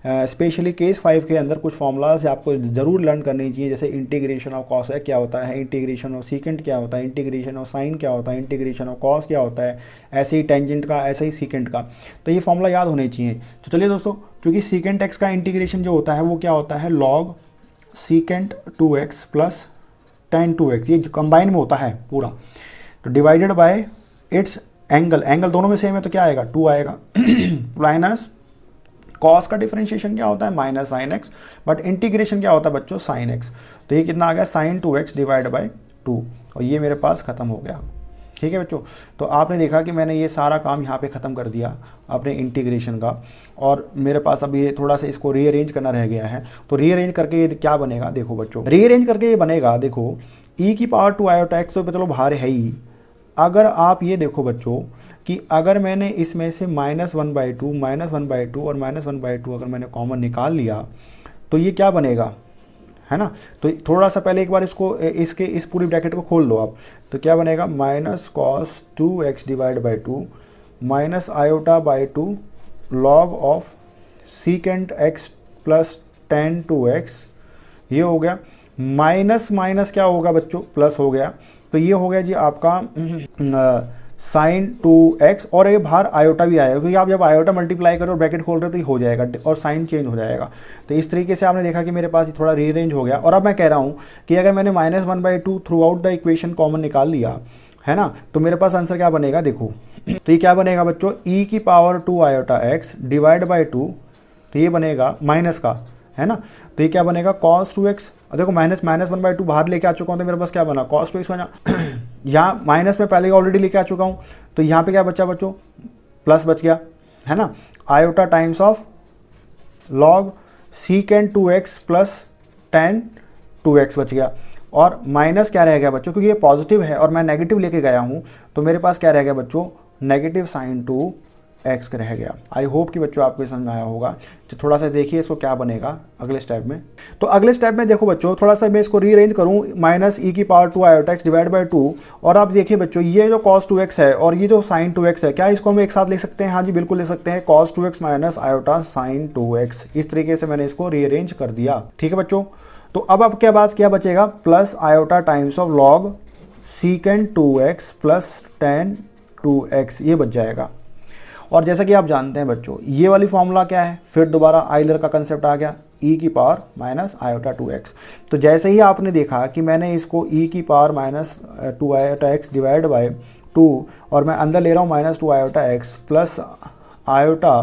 स्पेशली केस 5 के अंदर कुछ फॉर्मूलाज आपको ज़रूर लर्न करनी चाहिए, जैसे इंटीग्रेशन ऑफ कॉस है क्या होता है, इंटीग्रेशन ऑफ सीकेंट क्या होता है, इंटीग्रेशन ऑफ साइन क्या होता है, इंटीग्रेशन ऑफ कॉस क्या होता है, ऐसे ही टेंजेंट का, ऐसे ही सीकेंट का। तो ये फॉर्मूला याद होने चाहिए। तो चलिए दोस्तों, क्योंकि सीकेंट एक्स का इंटीग्रेशन जो होता है वो क्या होता है, log secant 2x plus ten 2x, ये कंबाइन में होता है पूरा, तो divided by it's angle, angle दोनों में सेम है तो क्या आएगा, 2 आएगा, माइनस कॉस का डिफरेंशिएशन क्या होता है, minus sine x, but integration क्या होता है बच्चों, साइन एक्स। तो ये कितना आ गया, साइन 2x डिवाइड बाय 2, और ये मेरे पास खत्म हो गया। ठीक है बच्चों, तो आपने देखा कि मैंने ये सारा काम यहाँ पे ख़त्म कर दिया अपने इंटीग्रेशन का, और मेरे पास अब ये थोड़ा सा इसको रीअरेंज करना रह गया है। तो रीअरेंज करके ये क्या बनेगा, देखो बच्चों, रीअरेंज करके ये बनेगा, देखो e की पावर 2 आयोटा x, तो चलो बाहर है ही। अगर आप ये देखो बच्चों कि अगर मैंने इसमें से -1/2 -1/2 और -1/2 अगर मैंने कॉमन निकाल लिया तो ये क्या बनेगा, है ना। तो थोड़ा सा पहले एक बार इसको इस पूरी ब्रैकेट को खोल दो आप, तो क्या बनेगा, minus cos 2x divide by 2 minus iota by 2 log of secant x plus ten 2x, ये हो गया। माइनस माइनस क्या होगा बच्चों, प्लस हो गया। तो ये हो गया जी आपका साइन 2x, और ये बाहर आयोटा भी आएगा, क्योंकि आप जब आयोटा मल्टीप्लाई करो और ब्रैकेट खोल रहे हो तो ये हो जाएगा और साइन चेंज हो जाएगा। तो इस तरीके से आपने देखा कि मेरे पास थोड़ा रीअरेंज हो गया। और अब मैं कह रहा हूँ कि अगर मैंने -1/2 through out the equation common निकाल लिया, है ना, तो मेरे पास आंसर क्या बनेगा, देखो तो ये क्या बनेगा बच्चों, e की power 2 iota x divide by 2, तो ये बनेगा माइनस का, है ना। तो ये क्या बनेगा cos 2x, देखो माइनस माइनस 1/2 बाहर लेके आ चुका हूँ तो मेरे पास क्या बना cos 2x बना। यहाँ माइनस में पहले ऑलरेडी लेके आ चुका हूँ, तो यहाँ पे क्या बचा बच्चों, प्लस बच गया, है ना। Iota times of log सीकेंड 2x plus ten 2x बच गया, और माइनस क्या रह गया बच्चों, क्योंकि ये पॉजिटिव है और मैं नेगेटिव लेके गया हूँ, तो मेरे पास क्या रह गया बच्चों, नेगेटिव साइन 2x रह गया। आई होप कि बच्चों आपको समझ में आया होगा। तो थोड़ा सा देखिए इसको क्या बनेगा अगले स्टेप में। तो अगले स्टेप में देखो बच्चों, थोड़ा सा मैं इसको रीअरेंज करूँ, माइनस ई की power 2 iota x divide by 2, और आप देखिए बच्चों ये जो cos 2x है और ये जो sin 2x है, क्या इसको हम एक साथ लिख सकते हैं, हाँ जी बिल्कुल लिख सकते हैं, cos 2x minus iota sin 2x। इस तरीके से मैंने इसको रीअरेंज कर दिया, ठीक है बच्चों। तो अब क्या बात क्या बचेगा, plus iota times of log सीकेंड 2x plus ten 2x, ये बच जाएगा। और जैसा कि आप जानते हैं बच्चों, ये वाली फॉर्मूला क्या है, फिर दोबारा आइलर का कंसेप्ट आ गया, e की पावर माइनस आयोटा 2x। तो जैसे ही आपने देखा कि मैंने इसको e की power minus 2 iota x divide by 2, और मैं अंदर ले रहा हूँ minus 2 iota x plus iota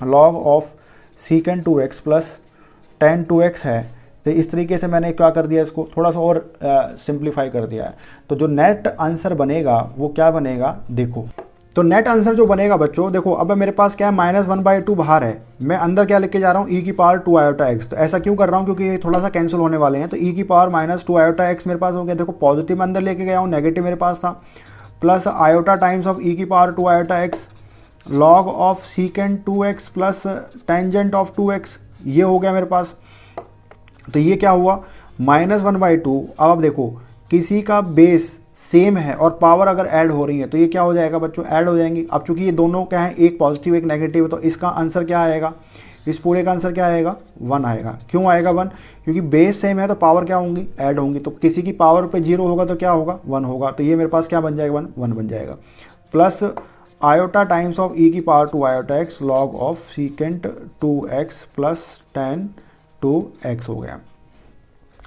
log of सीकेंड 2x plus ten 2x है, तो इस तरीके से मैंने क्या कर दिया, इसको थोड़ा सा और सिंप्लीफाई कर दिया है। तो जो नेट आंसर बनेगा वो क्या बनेगा, देखो तो नेट आंसर जो बनेगा बच्चों, देखो अब मेरे पास क्या है, माइनस 1/2 बाहर है, मैं अंदर क्या लेके जा रहा हूँ, e की पावर 2 आयोटा x। तो ऐसा क्यों कर रहा हूँ, क्योंकि ये थोड़ा सा कैंसिल होने वाले हैं, तो e की पावर माइनस 2 आयोटा x मेरे पास हो गया। देखो पॉजिटिव में अंदर लेके गया हूँ, नेगेटिव मेरे पास था, plus iota times of e की power 2 iota x log of सीकेंड 2x plus tangent of 2x, ये हो गया मेरे पास। तो ये क्या हुआ, माइनस 1/2। अब आप देखो किसी का बेस सेम है और पावर अगर ऐड हो रही है तो ये क्या हो जाएगा बच्चों, ऐड हो जाएंगी। अब चूंकि ये दोनों क्या है, एक पॉजिटिव एक नेगेटिव, तो इसका आंसर क्या आएगा, इस पूरे का आंसर क्या आएगा, 1 आएगा। क्यों आएगा 1, क्योंकि बेस सेम है तो पावर क्या होंगी, ऐड होंगी। तो किसी की पावर पे 0 होगा तो क्या होगा, 1 होगा। तो ये मेरे पास क्या बन जाएगा, 1 बन जाएगा। Plus iota times of e की power 2 iota x log of secant 2x plus ten 2x हो गया।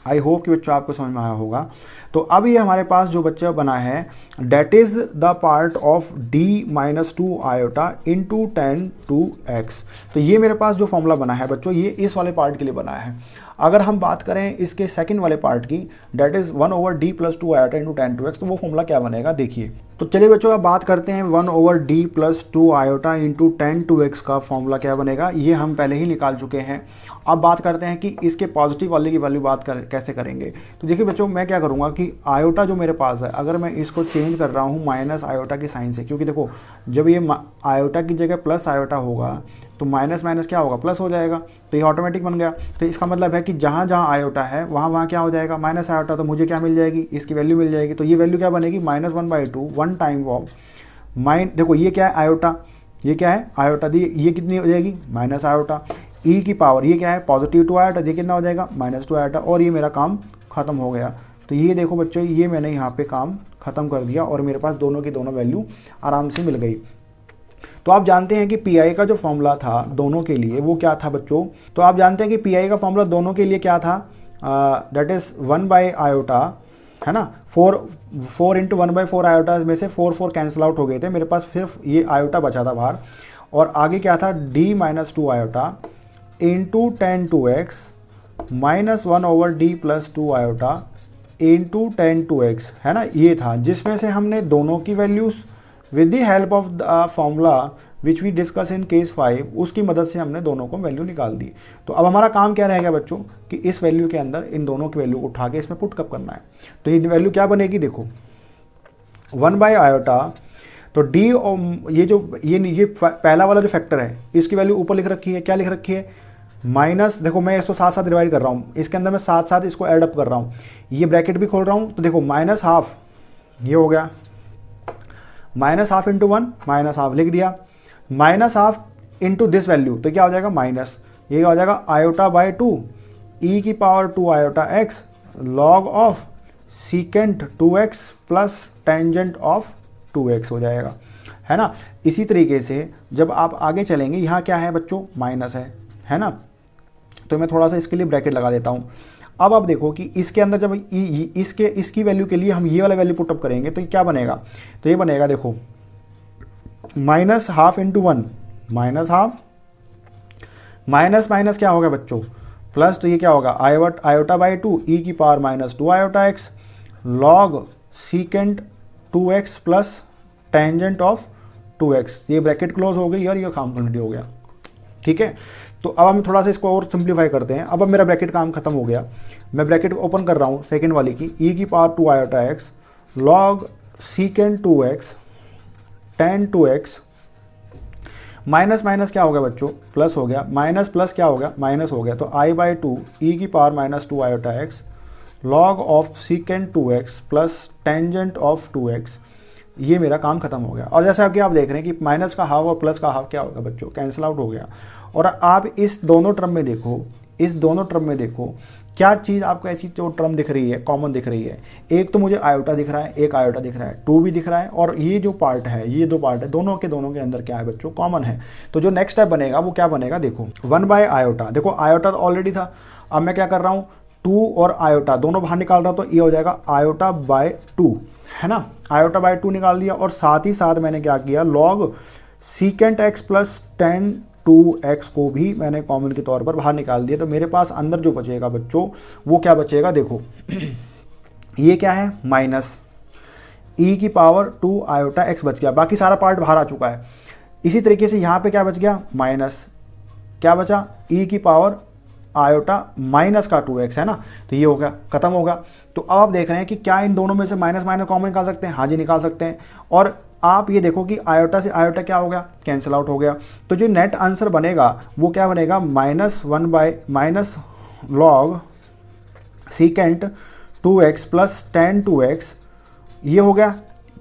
आई होप कि बच्चों आपको समझ में आया होगा। तो अब ये हमारे पास जो बच्चा बना है, that is the part of d minus 2 iota into tan 2x। तो ये मेरे पास जो फॉर्मूला बना है बच्चों, ये इस वाले पार्ट के लिए बना है। अगर हम बात करें इसके सेकंड वाले पार्ट की, that is 1/d plus 2 iota into tan 2x, तो वो फॉर्मूला क्या बनेगा देखिए। तो चलिए बच्चों अब बात करते हैं 1/d plus 2 iota into tan 2x का फॉर्मूला क्या बनेगा, ये हम पहले ही निकाल चुके हैं। अब बात करते हैं कि इसके पॉजिटिव वाले की वैल्यू कैसे करेंगे। तो देखिए बच्चों, मैं क्या करूँगा कि आयोटा जो मेरे पास है, अगर मैं इसको चेंज कर रहा हूँ माइनस आयोटा की साइन से, क्योंकि देखो जब ये आयोटा की जगह प्लस आयोटा होगा तो माइनस माइनस क्या होगा, प्लस हो जाएगा। तो ये ऑटोमेटिक बन गया। तो इसका मतलब है कि जहाँ जहाँ आयोटा है वहाँ वहाँ क्या हो जाएगा, माइनस आयोटा। तो मुझे क्या मिल जाएगी, इसकी वैल्यू मिल जाएगी। तो ये वैल्यू क्या बनेगी, माइनस 1/2 1 टाइम ऑफ देखो ये क्या है, आयोटा, ये क्या है आयोटा, ये कितनी हो जाएगी, माइनस आयोटा। ई की पावर ये क्या है, पॉजिटिव 2 आयोटा, ये कितना हो जाएगा, माइनस 2 आयोटा। और ये मेरा काम खत्म हो गया। तो ये देखो बच्चों, ये मैंने यहाँ पे काम खत्म कर दिया और मेरे पास दोनों की दोनों वैल्यू आराम से मिल गई। तो आप जानते हैं कि पी का जो फॉर्मूला था दोनों के लिए वो क्या था बच्चों। तो आप जानते हैं कि पी का फॉर्मूला दोनों के लिए क्या था, दैट इज 1/आयोटा, है ना। 4 इंटू 1/4 आयोटा में से 4 कैंसिल आउट हो गए थे, मेरे पास सिर्फ ये आयोटा बचा था बाहर। और आगे क्या था, d minus 2 iota into tan 2x minus 1/d plus 2 iota into tan 2x, है ना। ये था जिसमें से हमने दोनों की values with the help of the formula which we discuss in case 5, उसकी मदद से हमने दोनों को वैल्यू निकाल दी। तो अब हमारा काम क्या रहेगा बच्चों कि इस वैल्यू के अंदर इन दोनों की वैल्यू उठा के इसमें पुट कब करना है। तो ये वैल्यू क्या बनेगी, देखो 1/आयोटा, तो डी ये पहला वाला जो फैक्टर है इसकी वैल्यू ऊपर लिख रखी है, क्या लिख रखी है, माइनस, देखो मैं इसको साथ साथ डिवाइड कर रहा हूँ, इसके अंदर मैं साथ साथ इसको ऐड अप कर रहा हूँ, ये ब्रैकेट भी खोल रहा हूँ। तो देखो माइनस हाफ, ये हो गया minus half into 1, minus half लिख दिया, minus half into this value, तो क्या हो जाएगा माइनस, ये हो जाएगा आयोटा बाय 2 ई की power 2 iota x log of secant 2x plus tangent of 2x हो जाएगा, है ना। इसी तरीके से जब आप आगे चलेंगे, यहाँ क्या है बच्चों, माइनस है ना। तो मैं थोड़ा सा इसके लिए ब्रैकेट लगा देता हूँ। अब आप देखो कि इसके अंदर जब इसकी वैल्यू के लिए हम ये वाला वैल्यू पुटअप करेंगे तो ये क्या बनेगा, तो ये बनेगा देखो minus half into one, minus half, minus minus क्या होगा बच्चों प्लस, तो ये क्या होगा आयोटा बाई टू ई की power minus 2 iota x log secant 2x plus tangent of 2x, ये ब्रैकेट क्लोज हो गई और ये काम कंप्लीट हो गया। ठीक है, तो अब हम थोड़ा सा इसको और सिंप्लीफाई करते हैं। अब मेरा ब्रैकेट काम खत्म हो गया, मैं ब्रैकेट ओपन कर रहा हूँ सेकेंड वाली की, ई की power 2 iota x log secant 2x ten 2x, minus minus क्या हो गया बच्चों प्लस हो गया, माइनस प्लस क्या हो गया माइनस हो गया, तो आई बाई टू ई की power minus 2 iota x log of secant 2x plus tangent of 2x, ये मेरा काम खत्म हो गया। और जैसे आप देख रहे हैं कि माइनस का हाफ और प्लस का हाफ क्या होगा बच्चों, कैंसिल आउट हो गया। और आप इस दोनों टर्म में देखो, इस दोनों टर्म में देखो क्या चीज़ आपको ऐसी जो टर्म दिख रही है कॉमन दिख रही है, एक तो मुझे आयोटा दिख रहा है, एक आयोटा दिख रहा है, 2 भी दिख रहा है, और ये जो पार्ट है, ये दो पार्ट है, दोनों के अंदर क्या है बच्चों कॉमन है। तो जो नेक्स्ट स्टेप बनेगा वो क्या बनेगा, देखो 1 बाय आयोटा, देखो आयोटा तो ऑलरेडी था, अब मैं क्या कर रहा हूँ 2 और आयोटा दोनों बाहर निकाल रहा हूँ, तो ये हो जाएगा आयोटा बाय 2, है ना, आयोटा बाय 2 निकाल दिया। और साथ ही साथ मैंने क्या किया, log secant x plus ten 2x को भी मैंने कॉमन के तौर पर बाहर निकाल दिया। तो मेरे पास अंदर जो बचेगा बच्चों वो क्या बचेगा, देखो ये क्या है माइनस e की पावर 2 आयोटा x बच गया, बाकी सारा पार्ट बाहर आ चुका है। इसी तरीके से यहाँ पे क्या बच गया माइनस, क्या बचा e की पावर आयोटा माइनस का 2x, है ना, तो ये हो गया खत्म होगा। तो अब आप देख रहे हैं कि क्या इन दोनों में से माइनस माइनस कॉमन निकाल सकते हैं, हाँ जी निकाल सकते हैं। और आप ये देखो कि आयोटा से आयोटा क्या हो गया, कैंसिल आउट हो गया। तो जो नेट आंसर बनेगा वो क्या बनेगा, -1 bye minus log secant 2x plus ten 2x, ये हो गया,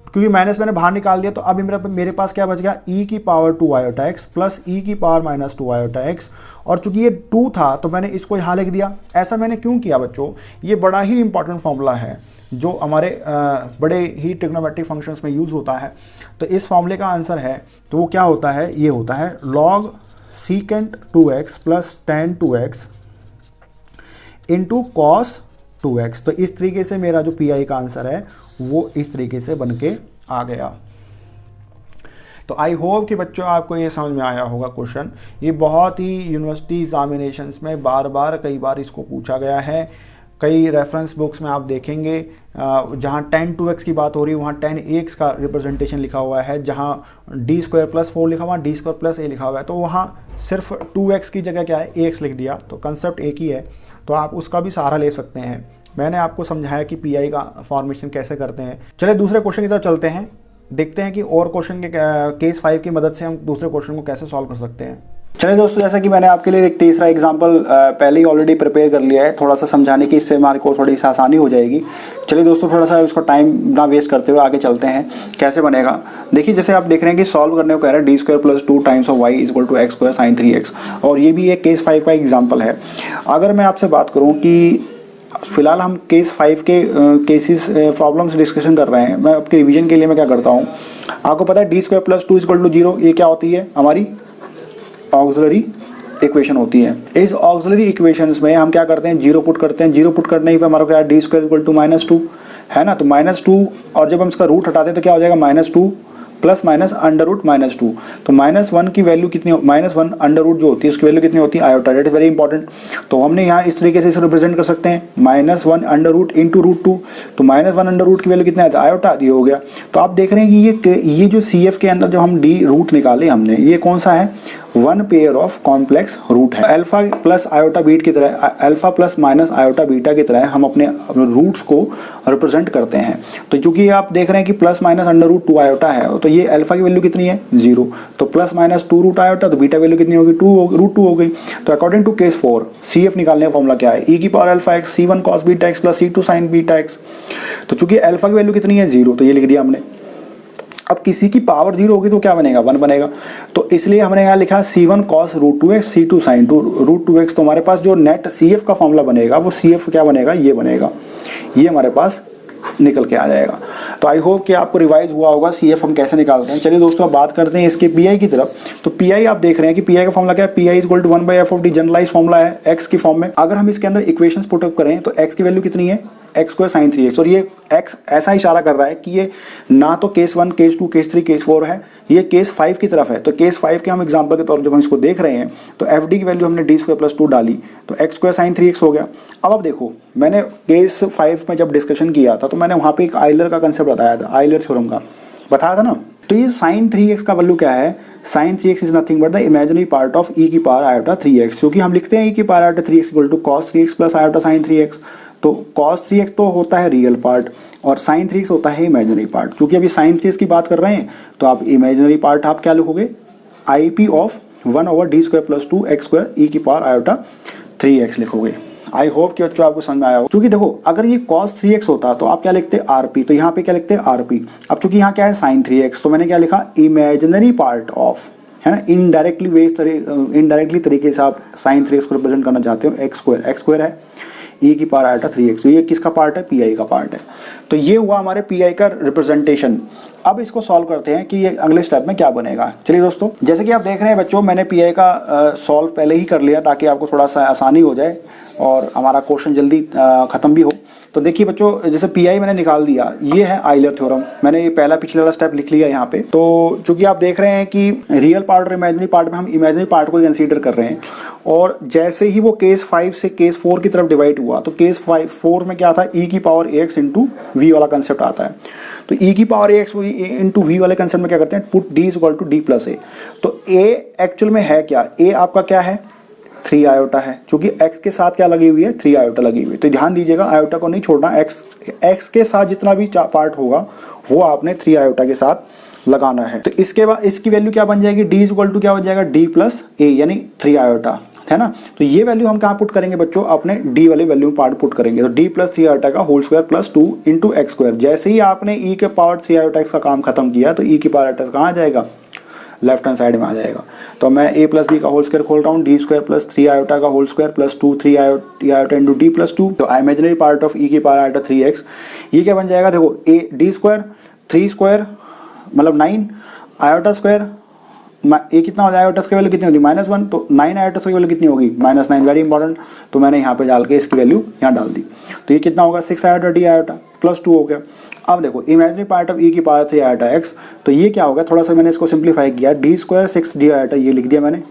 क्योंकि माइनस मैंने बाहर निकाल दिया। तो अब मेरे पास क्या बच गया, e की power 2 iota x plus e की पावर माइनस 2 आयोटा x, और चूंकि ये 2 था तो मैंने इसको यहाँ लिख दिया। ऐसा मैंने क्यों किया बच्चों, ये बड़ा ही इंपॉर्टेंट फॉर्मूला है जो हमारे बड़े ही ट्रिग्नोमेट्रिक फंक्शंस में यूज़ होता है। तो इस फॉर्मूले का आंसर है, तो वो क्या होता है, ये होता है log secant 2x plus ten 2x into cos 2x। तो इस तरीके से मेरा जो पीआई का आंसर है वो इस तरीके से बन के आ गया। तो आई होप कि बच्चों आपको ये समझ में आया होगा क्वेश्चन। ये बहुत ही यूनिवर्सिटी एग्जामिनेशंस में कई बार इसको पूछा गया है। कई रेफरेंस बुक्स में आप देखेंगे जहाँ 10 2x की बात हो रही है वहाँ 10ax का रिप्रेजेंटेशन लिखा हुआ है, जहाँ d² + 4 लिखा हुआ है, d² + a लिखा हुआ है, तो वहाँ सिर्फ 2x की जगह क्या है ax लिख दिया। तो कंसेप्ट एक ही है, तो आप उसका भी सहारा ले सकते हैं। मैंने आपको समझाया कि पीआई का फॉर्मेशन कैसे करते हैं। चलिए दूसरे क्वेश्चन की तरफ चलते हैं, देखते हैं कि और क्वेश्चन के केस 5 की मदद से हम दूसरे क्वेश्चन को कैसे सॉल्व कर सकते हैं। चलिए दोस्तों, जैसा कि मैंने आपके लिए एक तीसरा एग्जांपल पहले ही ऑलरेडी प्रिपेयर कर लिया है, थोड़ा सा समझाने की, इससे हमारे को थोड़ी सी आसानी हो जाएगी। चलिए दोस्तों, थोड़ा सा इसको टाइम ना वेस्ट करते हुए आगे चलते हैं कैसे बनेगा। देखिए जैसे आप देख रहे हैं कि सॉल्व करने को कह रहा है d² + 2 times of y = x² sin 3x, और ये भी एक केस 5 का एग्जाम्पल है। अगर मैं आपसे बात करूँ कि फिलहाल हम केस 5 के केसेस प्रॉब्लम्स डिस्कशन कर रहे हैं, मैं आपके रिवीजन के लिए मैं क्या करता हूँ, आपको पता है d² + 2 = 0, ये क्या होती है, हमारी ऑक्सिलरी इक्वेशन होती है। इस ऑक्सिलरी इक्वेशंस में हम क्या करते हैं, जीरो पुट करते हैं। जीरो पुट करने पे हमारा क्या है, d² = -2 है ना, तो -2, और जब हम इसका रूट हटाते हैं तो क्या हो जाएगा, -2 प्लस माइनस √-2। तो -1 की वैल्यू कितनी, -1 अंडर रूट जो होती है उसकी वैल्यू कितनी होती है, iota. That is very important. तो हमने यहाँ इस तरीके से इसे रिप्रेजेंट कर सकते हैं, -1 अंडर रूट इंटू √2। तो -1 अंडर रूट की वैल्यू कितनी आती है, आयोटा, ये हो गया। तो आप देख रहे हैं कि ये जो CF के अंदर जो हम d रूट निकाले हमने, ये कौन सा है, 1 पेयर ऑफ कॉम्प्लेक्स रूट है। अल्फा प्लस आयोटा बीट की तरह, alpha plus minus iota beta की तरह हम अपने रूट्स को रिप्रेजेंट करते हैं। तो चूंकि आप देख रहे हैं कि प्लस माइनस √2 आयोटा है, तो ये अल्फा की वैल्यू कितनी है, 0। तो प्लस माइनस 2 रूट आयोटा, तो बीटा वैल्यू कितनी होगी, √2 हो गई। तो अकॉर्डिंग टू केस 4 CF निकालने का फॉर्मूला क्या है, e की power α(x) c1 cos βx plus c2 sin βx। तो चूंकि अल्फा की वैल्यू कितनी है, 0, तो ये लिख दिया हमने। अब किसी की पावर 0 होगी तो क्या बनेगा, 1 बनेगा। तो इसलिए हमने यहाँ लिखा c1 cos √2x c2 sin √2x। तो हमारे पास जो नेट CF का फॉर्मूला बनेगा वो CF क्या बनेगा, ये बनेगा, ये हमारे पास निकल के आ जाएगा। तो आई होप कि आपको रिवाइज हुआ होगा CF हम कैसे निकालते हैं। चलिए दोस्तों, अब बात करते हैं इसके PI की तरफ। तो PI आप देख रहे हैं कि PI का फॉर्मूला क्या है, PI = 1/f(d) जनरलाइज फॉर्मूला है x की फॉर्म में। अगर हम इसके अंदर इक्वेशंस पुट अप करें तो x की वैल्यू कितनी है, एक्स स्क्वायर साइन 3x, और ये x ऐसा इशारा कर रहा है कि ये ना तो केस 1, केस 2, केस 3, केस 4 है, ये केस 5 की तरफ है। तो केस 5 के हम एग्जांपल के तौर पर जब हम इसको देख रहे हैं तो एफ डी की वैल्यू हमने डी स्क्वायर प्लस 2 डाली तो एक्स स्क्वायर साइन 3x हो गया। अब देखो मैंने केस 5 में जब डिस्कशन किया था तो मैंने वहाँ पे एक आइलर का कंसेप्ट बताया था, आइलर थ्योरम का बताया था ना। तो ये साइन 3x का वैल्यू क्या है, sine 3x is nothing but the imaginary part of e की पावर आयोटा 3x, क्योंकि हम लिखते हैं e की power iota 3x equal to cos 3x plus iota sine 3x। तो cos 3x तो होता है रियल पार्ट और sin 3x होता है इमेजिनरी पार्ट। क्योंकि अभी sin 3x की बात कर रहे हैं तो आप इमेजिनरी पार्ट आप क्या लिखोगे, IP of 1 over D square plus 2 X square E की पावर आयोटा 3x लिखोगे। आई होप कि बच्चों आपको समझ में आया हो। क्योंकि देखो अगर ये cos 3x होता तो आप क्या लिखते RP, तो यहाँ पे क्या लिखते RP। अब चूंकि यहाँ क्या है sin 3x तो मैंने क्या लिखा इमेजिनरी पार्ट ऑफ, है ना, इनडायरेक्टली तरीके से आप sin 3x को रिप्रेजेंट करना चाहते हो एक्स स्क्वायर है e की पावर आयोटा 3x। तो ये किसका पार्ट है, PI का पार्ट है। तो ये हुआ हमारे PI का रिप्रेजेंटेशन। अब इसको सॉल्व करते हैं कि ये अगले स्टेप में क्या बनेगा। चलिए दोस्तों, जैसे कि आप देख रहे हैं बच्चों, मैंने PI का सॉल्व पहले ही कर लिया ताकि आपको थोड़ा सा आसानी हो जाए और हमारा क्वेश्चन जल्दी ख़त्म भी हो। तो देखिए बच्चों, जैसे PI मैंने निकाल दिया, ये है आइलर थ्योरम। मैंने ये पहला पिछले वाला स्टेप लिख लिया यहाँ पे। तो चूंकि आप देख रहे हैं कि रियल पार्ट और इमेजिनरी पार्ट में हम इमेजिनरी पार्ट को कंसीडर कर रहे हैं, और जैसे ही वो केस 5 से केस 4 की तरफ डिवाइड हुआ तो केस 4 में क्या था, e की पावर ax इंटू वी वाला कंसेप्ट आता है। तो e की पावर ax इंटू वी वाले कंसेप्ट में क्या करते हैं, put d is equal to D plus A. तो a एक्चुअल में है क्या, a आपका क्या है 3 आयोटा है, क्योंकि x के साथ क्या लगी हुई है 3 आयोटा लगी हुई है। तो ध्यान दीजिएगा आयोटा को नहीं छोड़ना, x के साथ जितना भी पार्ट होगा वो आपने 3 आयोटा के साथ लगाना है। तो इसके बाद इसकी वैल्यू क्या बन जाएगी, d इज इक्वल टू क्या बन जाएगा d प्लस ए, यानी 3 आयोटा, है ना। तो ये वैल्यू हम कहाँ पुट करेंगे बच्चों, अपने d वाले वैल्यू में पार्ट पुट करेंगे। तो d प्लस 3 आयोटा का whole square plus 2 into x square. जैसे ही आपने e के पावर 3 आयोटा x का काम खत्म किया तो e की पावर आयोटा कहाँ आ जाएगा, लेफ्ट हैंड साइड में आ जाएगा। तो मैं a प्लस बी का होल स्क्वायर खोल रहा हूँ, डी स्क्वायर प्लस 3 आयोटा का whole square plus 2 3 iota into D plus 2। तो इमेजिनरी पार्ट ऑफ e की पावर आयोटा 3x, ये क्या बन जाएगा, देखो a डी स्क्वायर 3 स्क्वायर मतलब 9 आयोटा स्क्वायर, ए कितना हो जाएगा, आयोटा की वैल्यू कितनी होगी -1, तो 9 आयोटा की वैल्यू कितनी होगी -9, वेरी इंपॉर्टेंट। तो मैंने यहाँ पे डाल के इसकी वैल्यू यहाँ डाल दी। तो ये कितना होगा 6 आयोटा डी आयोटा प्लस 2 हो गया। अब देखो इमेजिनरी पार्ट ऑफ e की पावर 3 आयोटा x, तो ये क्या होगा, थोड़ा सा मैंने इसको सिंप्लीफाई किया, डी स्क्वायर 6 डी आयोटा ये लिख दिया मैंने,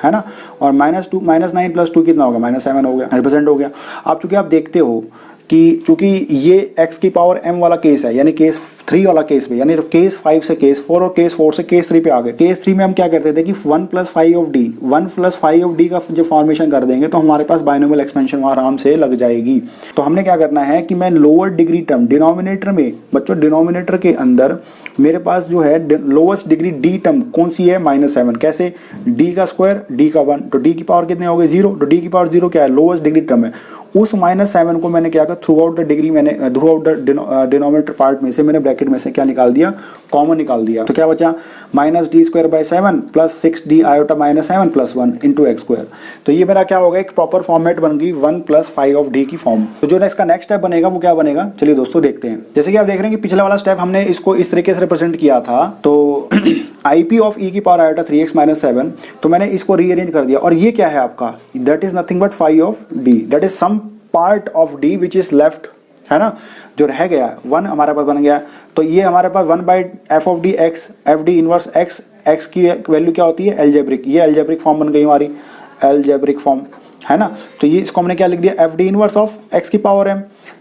है ना, और -9 प्लस 2 कितना होगा -7 हो गया, रिप्रेजेंट हो गया। अब चूंकि आप देखते हो कि चूंकि ये x की पावर m वाला केस है, यानी केस 3 वाला केस में, यानी केस 5 से केस 4 और केस 4 से केस 3 पे आ गए। केस 3 में हम क्या करते थे कि 1 प्लस 5 ऑफ डी का जब फॉर्मेशन कर देंगे तो हमारे पास बाइनोमियल एक्सपेंशन आराम से लग जाएगी। तो हमने क्या करना है कि मैं लोअर डिग्री टर्म डिनोमिनेटर में, बच्चों डिनोमिनेटर के अंदर मेरे पास जो है लोवेस्ट डिग्री डी टर्म कौन सी है -7। कैसे, डी का स्क्वायर डी का 1, तो डी की पावर कितने हो गए 0, तो डी की पावर 0 क्या है, लोवेस्ट डिग्री टर्म है। उस -7 को मैंने क्या किया, थ्रू आउट द डिग्री मैंने through out the denominator part में से मैंने ब्रैकेट में से क्या निकाल दिया, कॉमन निकाल दिया। तो क्या बचा -d² / 7 plus 6d iota -7 plus 1 into x square. तो ये मेरा क्या होगा, एक प्रॉपर फॉर्मेट बन गई 1 + 5 ऑफ d की फॉर्म। तो जो इसका नेक्स्ट स्टेप बनेगा वो क्या बनेगा, चलिए दोस्तों देखते हैं। जैसे कि आप देख रहे हैं कि पिछला वाला स्टेप हमने इसको इस तरीके से रिप्रेजेंट किया था, तो IP ऑफ e की पावर आयोटा 3x - 7, तो मैंने इसको रीअरेंज कर दिया। और ये क्या है आपका, that is nothing but 5 of d, that is some part of d which is left, है ना, जो रह गया 1 हमारे पास बन गया। तो ये हमारे पास 1/f of d x, f d inverse x की वैल्यू क्या होती है एल्जेब्रिक, ये एल्जेब्रिक फॉर्म बन गई हमारी, एल्जेब्रिक फॉर्म, है ना। तो ये इसको हमने क्या लिख दिया, f d inverse of x की पावर m,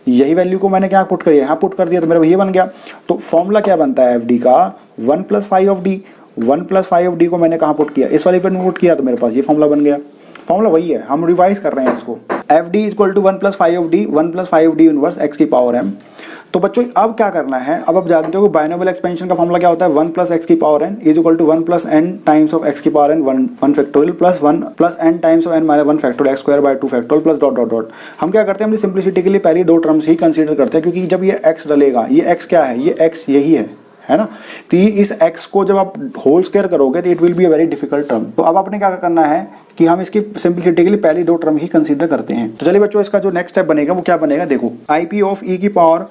यही वैल्यू को मैंने क्या पुट कर दिया, यहाँ पुट कर दिया, तो मेरा ये बन गया। तो फॉर्मूला क्या बनता है f d का 1 + 5 ऑफ d, 1 + 5 ऑफ d को मैंने कहाँ पुट किया, इस वाले पे पुट किया, तो मेरे पास ये फॉर्मूला बन गया। फॉर्मूला वही है, हम रिवाइज कर रहे हैं इसको, F D equal to 1 + 5 of D, 1 + 5 D inverse x की पावर m। तो बच्चों अब क्या करना है, अब आप जानते हो कि बाइनोमियल एक्सपेंशन का फॉर्मूला क्या होता है, 1 + x की power n is equal to 1 + n times of x की power n 1 factorial plus 1 + n times of n - 1 factorial x square by 2 factorial plus dot dot dot. हम क्या करते हैं, हम सिंप्लिसिटी के लिए पहली दो टर्म्स ही कंसीडर करते हैं, क्योंकि जब ये x डलेगा, ये x क्या है, ये x यही है ना। तो इस x को जब आप होल स्क्वायर करोगे तो it will be a very difficult term. तो अब आपने क्या करना है कि हम इसकी सिंप्लिसिटी के लिए पहली दो टर्म ही कंसीडर करते हैं। तो चलिए बच्चों, इसका जो नेक्स्ट स्टेप बनेगा वो क्या बनेगा, देखो IP ऑफ e की पावर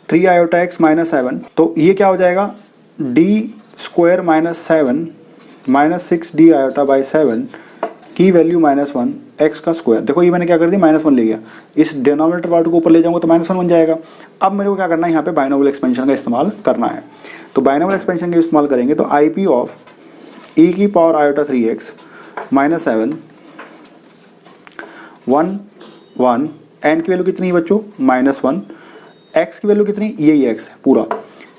3 आयोटा x - 7, तो ये क्या हो जाएगा d² - 7 - 6d आयोटा बाई 7 की वैल्यू -1 एक्स का स्क्वायर। देखो ये मैंने क्या कर दिया, -1 ले गया, इस डिनोमिनेटर पार्ट को ऊपर ले जाऊंगा तो -1 बन जाएगा। अब मेरे को क्या करना है, यहाँ पे बाइनोमियल एक्सपेंशन का इस्तेमाल करना है। तो बाइनोमियल एक्सपेंशन का इस्तेमाल करेंगे तो आई पी ऑफ ई की पावर आयोटा 3x -7 1 1 एन की वैल्यू कितनी है बच्चों, -1, एक्स की वैल्यू कितनी, यही एक्स पूरा,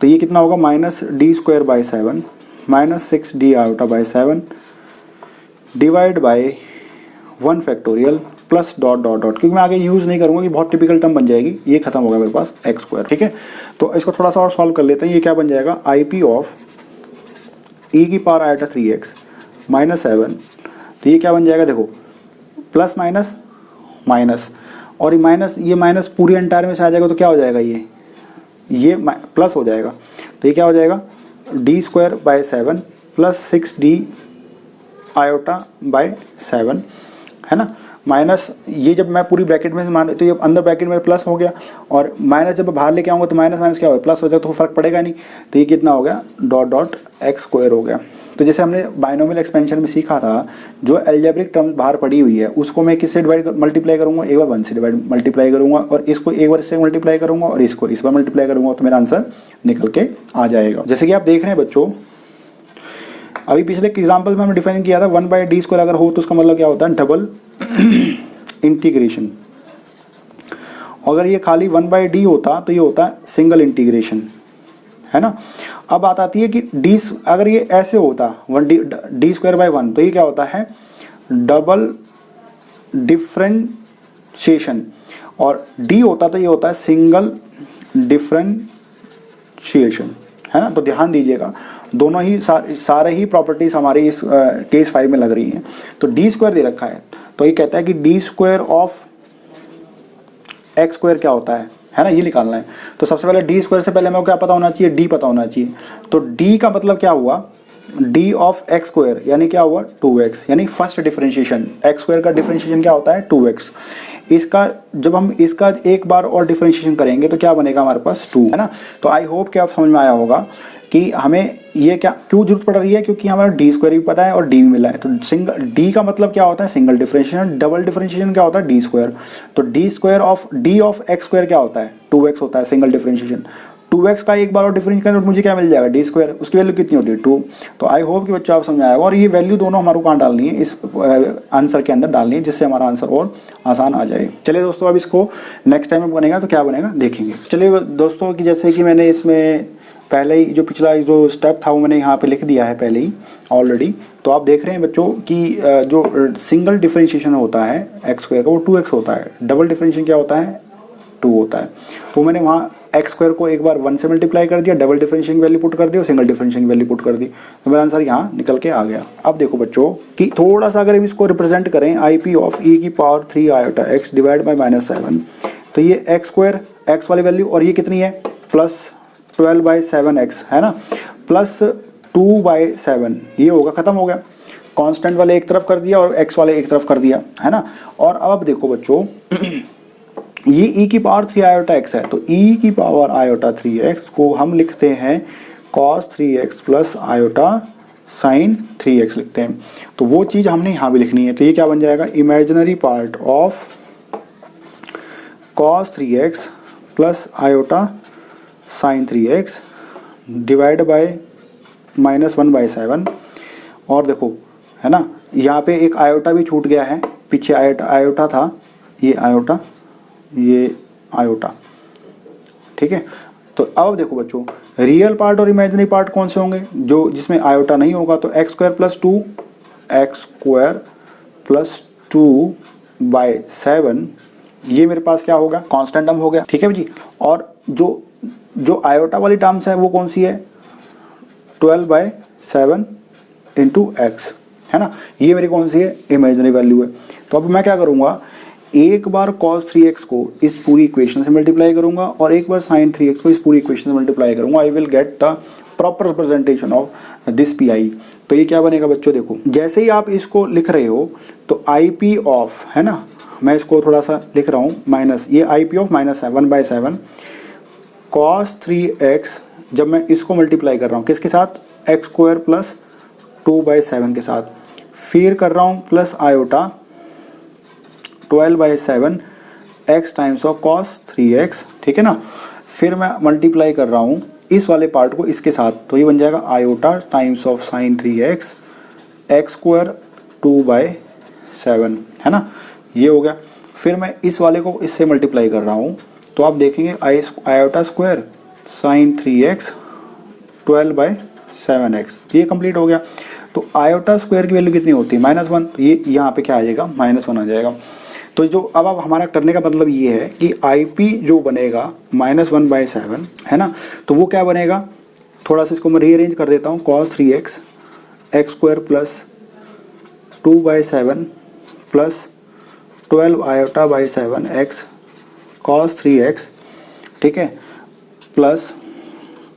तो ये कितना होगा -d² / 7 -6d iota by 7 divide by 1 factorial plus dot dot dot, क्योंकि मैं आगे यूज नहीं करूंगा कि बहुत टिपिकल टर्म बन जाएगी, ये खत्म होगा मेरे पास x²। ठीक है, तो इसको थोड़ा सा और सॉल्व कर लेते हैं। ये क्या बन जाएगा, आई पी ऑफ ई की पावर आयोटा 3x -7, तो ये क्या बन जाएगा, देखो प्लस माइनस माइनस, और ये माइनस पूरी एंटायर में से आ जाएगा तो क्या हो जाएगा, ये प्लस हो जाएगा, तो ये क्या हो जाएगा d² / 7 plus 6d iota bye 7, है ना, माइनस ये जब मैं पूरी ब्रैकेट में से मान, तो ये अंदर ब्रैकेट में प्लस हो गया, और माइनस जब मैं बाहर लेके आऊँगा तो माइनस माइनस क्या होगा, प्लस हो जाएगा, तो फर्क पड़ेगा नहीं, तो ये कितना हो गया डॉट डॉट x² हो गया। तो जैसे हमने बाइनोमियल एक्सपेंशन में सीखा था, जो अलजेब्रिक टर्म बाहर पड़ी हुई है उसको मैं किससे डिवाइड मल्टीप्लाई करूंगा, एक बार 1 से डिवाइड मल्टीप्लाई करूंगा, और इसको एक बार इससे मल्टीप्लाई करूंगा, और इसको इस बार मल्टीप्लाई करूंगा, तो मेरा आंसर निकल के आ जाएगा। जैसे कि आप देख रहे हैं बच्चों, अभी पिछले एग्जाम्पल में हमने डिफाइन किया था 1/d² अगर हो तो उसका मतलब क्या होता है, डबल इंटीग्रेशन। अगर ये खाली 1/d होता तो ये होता है सिंगल इंटीग्रेशन, है ना। अब बात आती है कि d, अगर ये ऐसे होता d²/1 तो ये क्या होता है, डबल डिफरेंशिएशन, और d होता तो ये होता है सिंगल डिफरेंशिएशन, है ना। तो ध्यान दीजिएगा, दोनों ही सारे ही प्रॉपर्टीज हमारी इस केस 5 में लग रही हैं। तो d² दे रखा है, तो ये कहता है कि d² ऑफ x² क्या होता है ना, ये निकालना है। तो सबसे पहले d² से पहले मेरे को क्या पता होना चाहिए, d पता होना चाहिए। तो d का मतलब क्या हुआ, d ऑफ x² यानी क्या हुआ 2x, यानी फर्स्ट डिफरेंशिएशन, x² का डिफरेंशिएशन क्या होता है 2x। इसका जब हम इसका एक बार और डिफरेंशिएशन करेंगे तो क्या बनेगा हमारे पास 2, है ना। तो आई होप कि आप समझ में आया होगा कि हमें ये क्या क्यों जरूरत पड़ रही है, क्योंकि हमारा d² भी पता है और d भी मिला है। तो सिंगल d का मतलब क्या होता है सिंगल डिफरेंशिएशन, डबल डिफरेंशिएशन क्या होता है d²। तो d² of d of x² क्या होता है 2x होता है सिंगल डिफरेंशिएशन। 2x का एक बार और डिफरेंशिएट करें तो मुझे क्या मिल जाएगा d², उसकी वैल्यू कितनी होती है 2। तो आई होप कि बच्चों आप समझ आएगा, और ये वैल्यू दोनों हमारे को कहाँ डालनी है, इस आंसर के अंदर डालनी है, जिससे हमारा आंसर और आसान आ जाए। चलिए दोस्तों, अब इसको नेक्स्ट टाइम में बनेगा तो क्या बनेगा देखेंगे। चलिए दोस्तों, कि जैसे कि मैंने इसमें पहले ही जो पिछला जो स्टेप था वो मैंने यहाँ पे लिख दिया है पहले ही ऑलरेडी। तो आप देख रहे हैं बच्चों कि जो सिंगल डिफरेंशिएशन होता है x² का वो 2x होता है, डबल डिफरेंशिएशन क्या होता है 2 होता है। तो मैंने वहाँ x² को एक बार 1 से मल्टीप्लाई कर दिया, डबल डिफरेंशिएशन की वैल्यू पुट कर दी और सिंगल डिफरेंशिएशन की वैल्यू पुट कर दी, तो मेरा आंसर यहाँ निकल के आ गया। अब देखो बच्चों कि थोड़ा सा अगर हम इसको रिप्रेजेंट करें, आई पी ऑफ ई की power 3 iota x divide by -7, तो ये x² x वाली वैल्यू, और ये कितनी है प्लस 12/7x, है ना, प्लस 2/7, ये होगा, खत्म हो गया। कांस्टेंट वाले एक तरफ कर दिया और x वाले एक तरफ कर दिया, है ना। और अब देखो बच्चों ये e की पावर 3 आयोटा x है, तो e की पावर आयोटा 3x को हम लिखते हैं cos 3x plus iota sin 3x लिखते हैं। तो वो चीज़ हमने यहाँ भी लिखनी है, तो ये क्या बन जाएगा, imaginary part of cos 3x plus iota sin 3x divide by -1/7। और देखो है ना, यहाँ पे एक आयोटा भी छूट गया है, पीछे आयोटा था, ये आयोटा, ठीक है। तो अब देखो बच्चों, रियल पार्ट और इमेजिनरी पार्ट कौन से होंगे, जो जिसमें आयोटा नहीं होगा, तो x² प्लस 2/7 ये मेरे पास क्या होगा कांस्टेंट टर्म हो गया, ठीक है जी। और जो आयोटा वाली टर्म्स है वो कौन सी है 12/7 इंटू x, है ना, ये मेरी कौन सी है इमेजिनरी वैल्यू है। तो अब मैं क्या करूंगा, एक बार cos 3x को इस पूरी इक्वेशन से मल्टीप्लाई करूंगा और एक बार sin 3x को इस पूरी इक्वेशन से मल्टीप्लाई करूंगा, I will get the proper representation of this PI। तो ये क्या बनेगा बच्चों, देखो जैसे ही आप इसको लिख रहे हो तो IP ऑफ, है ना, मैं इसको थोड़ा सा लिख रहा हूँ माइनस, ये IP ऑफ -7/7 cos 3x, जब मैं इसको मल्टीप्लाई कर रहा हूँ किसके साथ x² प्लस 2/7 के साथ, फिर कर रहा हूँ plus iota 12/7 x times of cos 3x, ठीक है ना। फिर मैं मल्टीप्लाई कर रहा हूँ इस वाले पार्ट को इसके साथ, तो ये बन जाएगा iota times of sine 3x x square 2/7, है ना, ये हो गया। फिर मैं इस वाले को इससे मल्टीप्लाई कर रहा हूँ, तो आप देखेंगे iota square sine 3x 12/7x, ये कंप्लीट हो गया। तो आयोटा स्क्वायर की वैल्यू कितनी होती है -1, तो ये यहाँ पे क्या आ जाएगा -1 आ जाएगा। तो जो अब हमारा करने का मतलब ये है कि IP जो बनेगा -1/7, है ना, तो वो क्या बनेगा, थोड़ा सा इसको मैं रीअरेंज कर देता हूँ, cos 3x x square plus 2/7 plus 12 iota by 7 x cos 3x, ठीक है, plus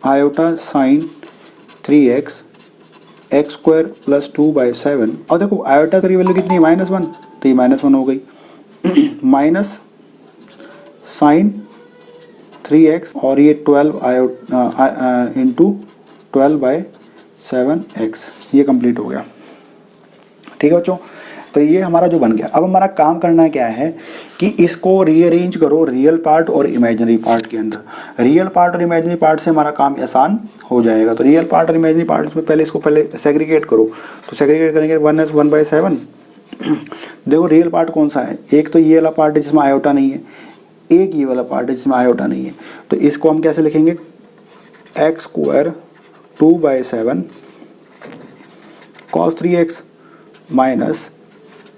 iota sine 3x x square plus 2/7। और देखो आयोटा की वैल्यू कितनी है -1, तो ये -1 हो गई, माइनस साइन 3x और ये 12 इंटू 12/7x, ये कंप्लीट हो गया, ठीक है बच्चों। तो ये हमारा जो बन गया। अब हमारा काम करना क्या है कि इसको रीअरेंज करो रियल पार्ट और इमेजिनरी पार्ट के अंदर। रियल पार्ट और इमेजिनरी पार्ट से हमारा काम आसान हो जाएगा। तो रियल पार्ट और इमेजिनरी पार्ट में पहले इसको सेग्रीगेट करो, तो सेग्रीगेट करेंगे 1/7। देखो रियल पार्ट कौन सा है, एक तो ये वाला पार्ट है जिसमें आयोटा नहीं है, एक ये वाला पार्ट है जिसमें आयोटा नहीं है। तो इसको हम कैसे लिखेंगे, x square 2/7 cos 3x minus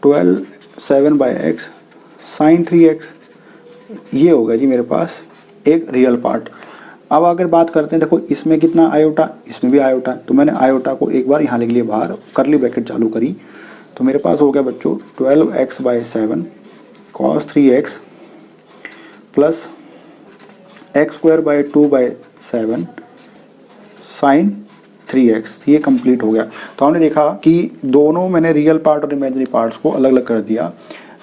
12/7x sine 3x, ये होगा जी मेरे पास एक रियल पार्ट। अब अगर बात करते हैं, देखो इसमें कितना आयोटा, इसमें भी आयोटा, तो मैंने आयोटा को एक बार यहाँ लिख लिया बाहर, करली ब्रैकेट चालू करी, तो मेरे पास हो गया बच्चों 12x/7 cos 3x plus x square by 2/7 sine 3x, ये कंप्लीट हो गया। तो हमने देखा कि दोनों मैंने रियल पार्ट और इमेजिनरी पार्ट्स को अलग अलग कर दिया।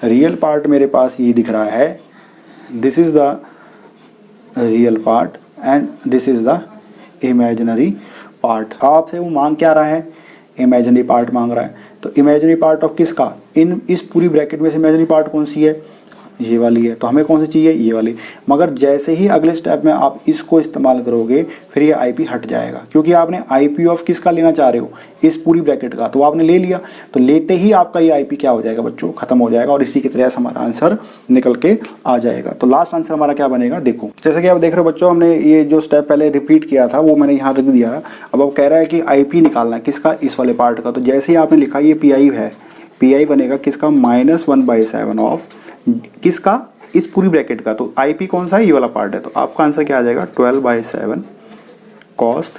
रियल पार्ट मेरे पास ये दिख रहा है, this is the real part and this is the imaginary part. आपसे वो मांग क्या रहा है, इमेजिनरी पार्ट मांग रहा है। तो इमेजिनरी पार्ट ऑफ किसका, इस पूरी ब्रैकेट में से इमेजिनरी पार्ट कौन सी है, ये वाली है, तो हमें कौन सी चाहिए, ये वाली। मगर जैसे ही अगले स्टेप में आप इसको इस्तेमाल करोगे फिर ये IP हट जाएगा, क्योंकि आपने IP ऑफ किसका लेना चाह रहे हो, इस पूरी ब्रैकेट का, तो आपने ले लिया। तो लेते ही आपका ये IP क्या हो जाएगा बच्चों, खत्म हो जाएगा, और इसी की तरह से हमारा आंसर निकल के आ जाएगा। तो लास्ट आंसर हमारा क्या बनेगा, देखो जैसे कि आप देख रहे हो बच्चों, हमने ये जो स्टेप पहले रिपीट किया था वो मैंने यहाँ रख दिया। अब कह रहा है कि IP निकालना है किसका, इस वाले पार्ट का। तो जैसे ही आपने लिखा ये PI है, PI बनेगा किसका, -1/7 ऑफ किसका, इस पूरी ब्रैकेट का। तो IP कौन सा है, ये वाला पार्ट है। तो आपका आंसर क्या आ जाएगा, 12/7 cos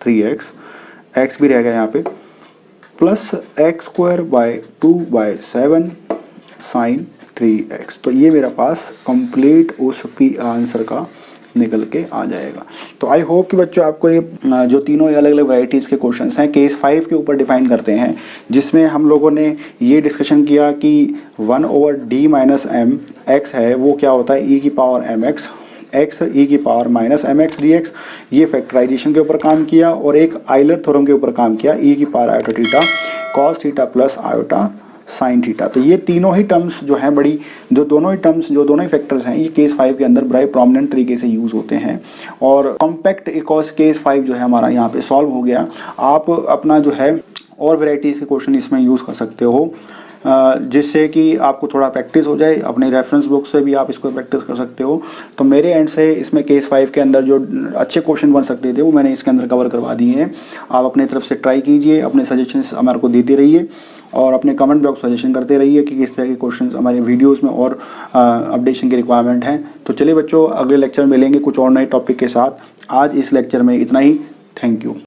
3x, x भी रहेगा यहाँ पे, plus x square by 2/7 sine 3x। तो ये मेरा पास कंप्लीट उस आंसर का निकल के आ जाएगा। तो आई होप कि बच्चों आपको ये जो तीनों अलग अलग वैरायटीज़ के क्वेश्चंस हैं केस 5 के ऊपर डिफाइन करते हैं, जिसमें हम लोगों ने ये डिस्कशन किया कि 1/d माइनस m x है वो क्या होता है, e की पावर mx x e की पावर माइनस mx dx। ये फैक्टराइजेशन के ऊपर काम किया, और एक आइलर थ्योरम के ऊपर काम किया, e की power iota theta cos theta plus iota sine theta. तो ये तीनों ही टर्म्स जो हैं बड़ी, जो दोनों ही फैक्टर्स हैं, ये केस 5 के अंदर बड़े प्रोमिनेंट तरीके से यूज़ होते हैं। और कॉम्पैक्ट इकोस केस 5 जो है हमारा यहाँ पे सॉल्व हो गया। आप अपना जो है और वैरायटीज़ के क्वेश्चन इसमें यूज़ कर सकते हो, जिससे कि आपको थोड़ा प्रैक्टिस हो जाए। अपने रेफरेंस बुक से भी आप इसको प्रैक्टिस कर सकते हो। तो मेरे एंड से इसमें केस 5 के अंदर जो अच्छे क्वेश्चन बन सकते थे वो मैंने इसके अंदर कवर करवा दिए हैं। आप अपने तरफ से ट्राई कीजिए, अपने सजेशंस हमारे को देते रहिए, और अपने कमेंट बॉक्स सजेशन करते रहिए कि किस तरह के क्वेश्चंस हमारे वीडियोस में और अपडेशन की रिक्वायरमेंट है। तो चलिए बच्चों, अगले लेक्चर में मिलेंगे कुछ और नए टॉपिक के साथ। आज इस लेक्चर में इतना ही। Thank you.